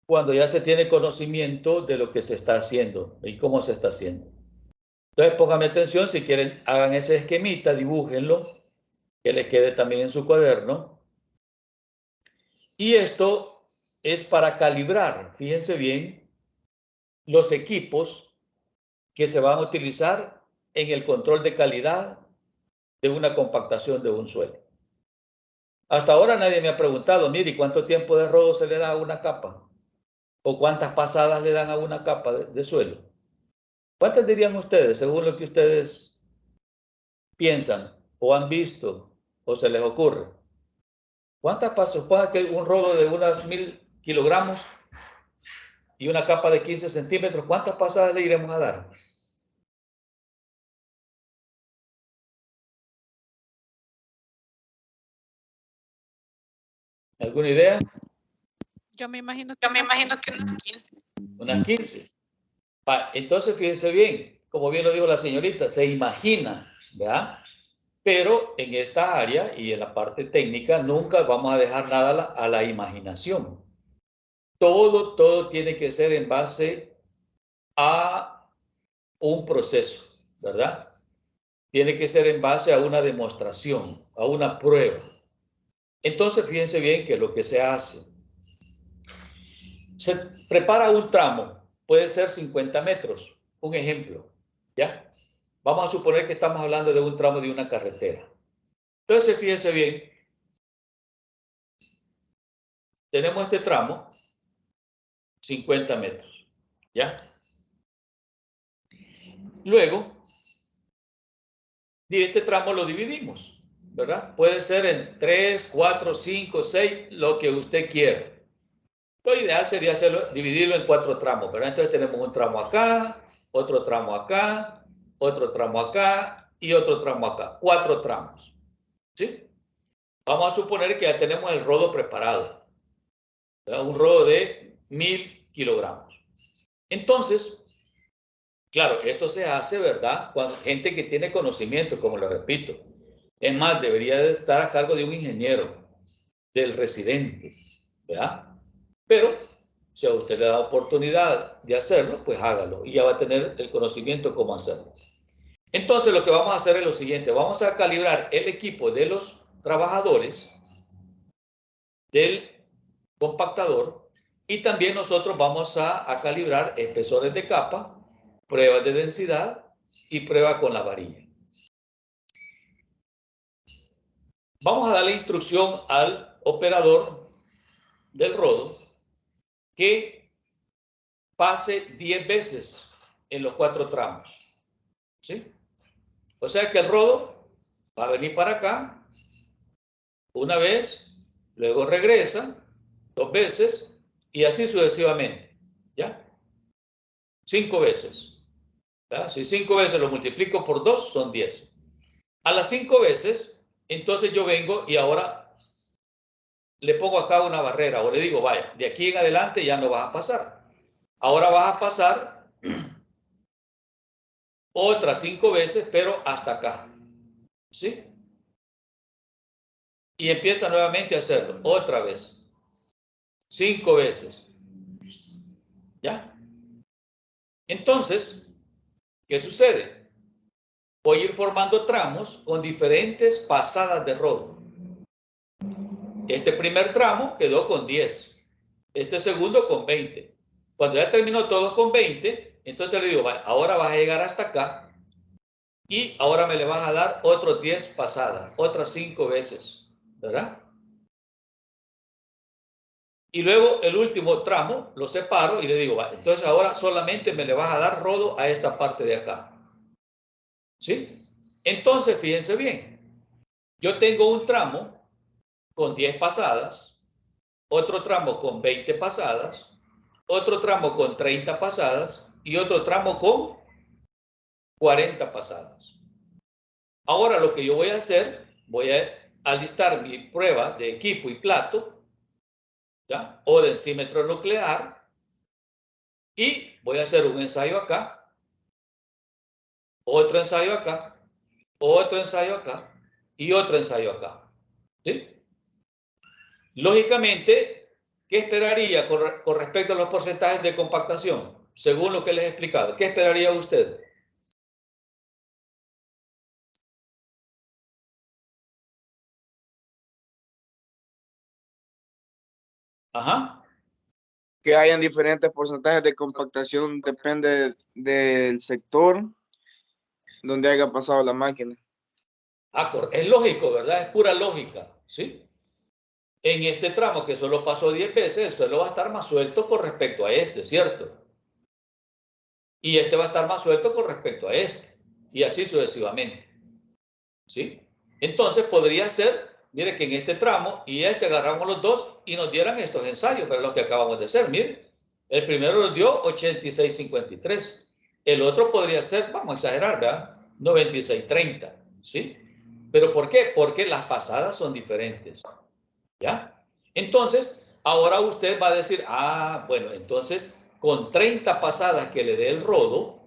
cuando ya se tiene conocimiento de lo que se está haciendo y cómo se está haciendo. Entonces, pónganme atención, si quieren, hagan ese esquemita, dibújenlo, que les quede también en su cuaderno. Y esto es para calibrar, fíjense bien, los equipos que se van a utilizar en el control de calidad de una compactación de un suelo. Hasta ahora nadie me ha preguntado, mire, ¿cuánto tiempo de rodo se le da a una capa? ¿O cuántas pasadas le dan a una capa de suelo? ¿Cuántas dirían ustedes, según lo que ustedes piensan o han visto o se les ocurre? ¿Cuántas pasadas? Puede que un rodo de unas 1000 kilogramos y una capa de 15 centímetros, ¿cuántas pasadas le iremos a dar? ¿Alguna idea? Yo me imagino que unas 15. Unas 15. Entonces, fíjense bien, como bien lo dijo la señorita, se imagina, ¿verdad? Pero en esta área y en la parte técnica nunca vamos a dejar nada a la imaginación. Todo tiene que ser en base a un proceso, ¿verdad? Tiene que ser en base a una demostración, a una prueba. Entonces, fíjense bien que lo que se hace, se prepara un tramo, puede ser 50 metros, un ejemplo, ¿ya? Vamos a suponer que estamos hablando de un tramo de una carretera. Entonces, fíjense bien, tenemos este tramo, 50 metros, ¿ya? Luego, este tramo lo dividimos, ¿verdad? Puede ser en 3, 4, 5, 6, lo que usted quiera. Lo ideal sería dividirlo en 4 tramos, ¿verdad? Entonces tenemos un tramo acá, otro tramo acá, otro tramo acá y otro tramo acá. 4 tramos, ¿sí? Vamos a suponer que ya tenemos el rodo preparado, ¿verdad? Un rodo de 1000 kilogramos. Entonces, claro, esto se hace, ¿verdad? Cuando gente que tiene conocimiento, como lo repito. Es más, debería de estar a cargo de un ingeniero, del residente, ¿verdad? Pero si a usted le da oportunidad de hacerlo, pues hágalo y ya va a tener el conocimiento cómo hacerlo. Entonces, lo que vamos a hacer es lo siguiente. Vamos a calibrar el equipo de los trabajadores del compactador y también nosotros vamos a calibrar espesores de capa, pruebas de densidad y prueba con la varilla. Vamos a darle instrucción al operador del rodo que pase 10 veces en los 4 tramos, ¿sí? O sea que el rodo va a venir para acá una vez, luego regresa 2 veces y así sucesivamente, ¿ya? 5 veces, ¿ya? Si 5 veces lo multiplico por 2 son 10. A las 5 veces, entonces yo vengo y ahora le pongo acá una barrera o le digo, vaya, de aquí en adelante ya no vas a pasar. Ahora vas a pasar otras 5 veces, pero hasta acá, ¿sí? Y empieza nuevamente a hacerlo, otra vez, 5 veces, ¿ya? Entonces, ¿qué sucede? Voy a ir formando tramos con diferentes pasadas de rodo. Este primer tramo quedó con 10, este segundo con 20. Cuando ya terminó todos con 20, entonces le digo, vale, ahora vas a llegar hasta acá y ahora me le vas a dar otros 10 pasadas, otras 5 veces, ¿verdad? Y luego el último tramo lo separo y le digo, vale, entonces ahora solamente me le vas a dar rodo a esta parte de acá. ¿Sí? Entonces, fíjense bien, yo tengo un tramo con 10 pasadas, otro tramo con 20 pasadas, otro tramo con 30 pasadas y otro tramo con 40 pasadas. Ahora lo que yo voy a hacer, voy a alistar mi prueba de equipo y plato, ¿ya? O densímetro nuclear, y voy a hacer un ensayo acá, otro ensayo acá, otro ensayo acá y otro ensayo acá. ¿Sí? Lógicamente, ¿qué esperaría con respecto a los porcentajes de compactación? Según lo que les he explicado, ¿qué esperaría usted? Ajá. Que hayan diferentes porcentajes de compactación depende del sector donde haya pasado la máquina. Es lógico, ¿verdad? Es pura lógica, ¿sí? En este tramo que solo pasó 10 veces, el suelo va a estar más suelto con respecto a este, ¿cierto? Y este va a estar más suelto con respecto a este. Y así sucesivamente, ¿sí? Entonces podría ser, mire que en este tramo y este agarramos los dos y nos dieran estos ensayos, pero los que acabamos de hacer, mire. El primero nos dio 86.53. El otro podría ser, vamos a exagerar, ¿verdad? 96.30, ¿sí? ¿Pero por qué? Porque las pasadas son diferentes, ¿ya? Entonces, ahora usted va a decir, bueno, entonces, con 30 pasadas que le dé el rodo,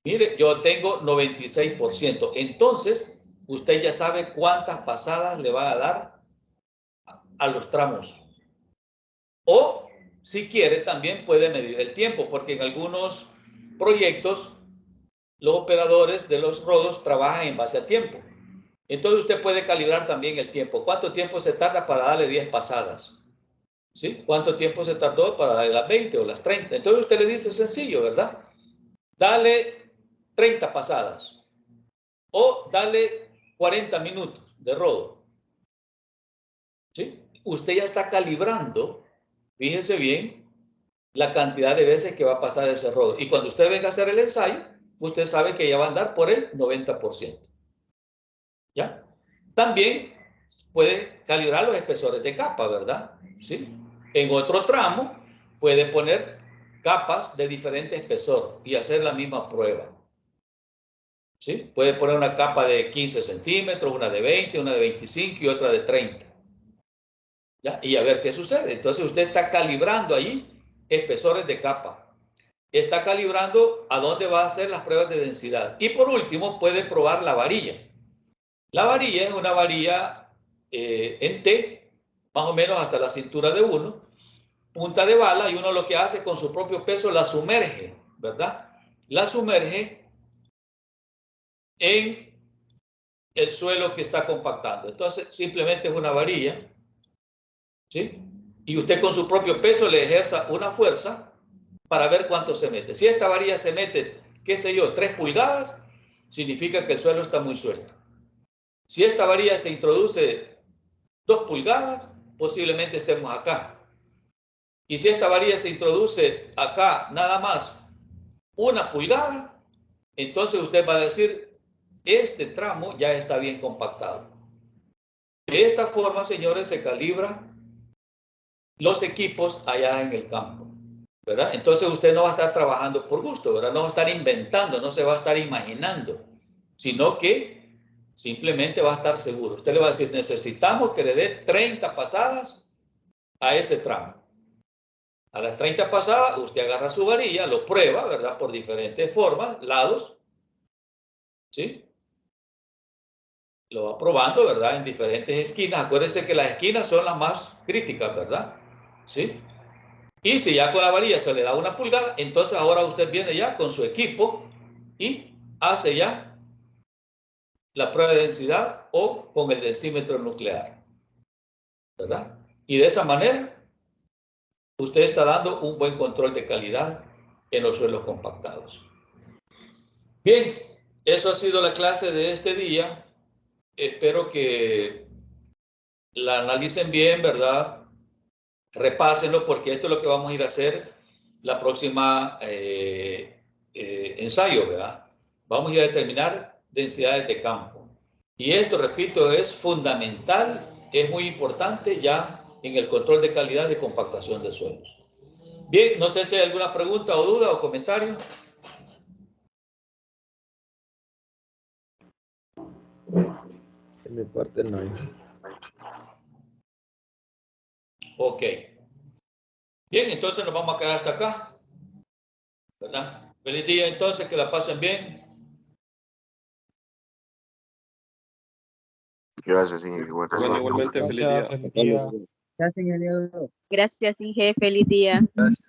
mire, yo tengo 96%. Entonces, usted ya sabe cuántas pasadas le va a dar a los tramos. O, si quiere, también puede medir el tiempo, porque en algunos proyectos los operadores de los rodos trabajan en base a tiempo. Entonces usted puede calibrar también el tiempo. ¿Cuánto tiempo se tarda para darle 10 pasadas? ¿Sí? ¿Cuánto tiempo se tardó para darle las 20 o las 30? Entonces usted le dice sencillo, ¿verdad? Dale 30 pasadas o dale 40 minutos de rodo. ¿Sí? Usted ya está calibrando, fíjese bien, la cantidad de veces que va a pasar ese rodo. Y cuando usted venga a hacer el ensayo, usted sabe que ya va a andar por el 90%. ¿Ya? También puede calibrar los espesores de capa, ¿verdad? ¿Sí? En otro tramo puede poner capas de diferente espesor y hacer la misma prueba. ¿Sí? Puede poner una capa de 15 centímetros, una de 20, una de 25 y otra de 30. ¿Ya? Y a ver qué sucede. Entonces usted está calibrando ahí espesores de capa. Está calibrando a dónde va a hacer las pruebas de densidad. Y por último puede probar la varilla. La varilla es una varilla en T, más o menos hasta la cintura de uno, punta de bala, y uno lo que hace con su propio peso la sumerge, ¿verdad? La sumerge en el suelo que está compactando. Entonces simplemente es una varilla, ¿sí? Y usted con su propio peso le ejerza una fuerza para ver cuánto se mete. Si esta varilla se mete, qué sé yo, 3 pulgadas, significa que el suelo está muy suelto. Si esta varilla se introduce 2 pulgadas, posiblemente estemos acá. Y si esta varilla se introduce acá nada más 1 pulgada, entonces usted va a decir, este tramo ya está bien compactado. De esta forma, señores, se calibran los equipos allá en el campo, ¿verdad? Entonces usted no va a estar trabajando por gusto, ¿verdad? No va a estar inventando, no se va a estar imaginando, sino que simplemente va a estar seguro. Usted le va a decir, necesitamos que le dé 30 pasadas a ese tramo. A las 30 pasadas, usted agarra su varilla, lo prueba, ¿verdad? Por diferentes formas, lados, ¿sí? Lo va probando, ¿verdad? En diferentes esquinas. Acuérdense que las esquinas son las más críticas, ¿verdad? ¿Sí? Y si ya con la varilla se le da 1 pulgada, entonces ahora usted viene ya con su equipo y hace ya la prueba de densidad o con el densímetro nuclear, ¿verdad? Y de esa manera, usted está dando un buen control de calidad en los suelos compactados. Bien, eso ha sido la clase de este día. Espero que la analicen bien, ¿verdad? Repásenlo, porque esto es lo que vamos a ir a hacer la próxima ensayo, ¿verdad? Vamos a ir a determinar densidades de campo. Y esto, repito, es fundamental, es muy importante ya en el control de calidad de compactación de suelos. Bien, no sé si hay alguna pregunta o duda o comentario. En mi parte no hay. Ok. Bien, entonces nos vamos a quedar hasta acá, ¿verdad? Feliz día entonces, que la pasen bien. Gracias, Inge. Igualmente, feliz día. Gracias, ingeniero. Gracias, Inge. Feliz día. Gracias.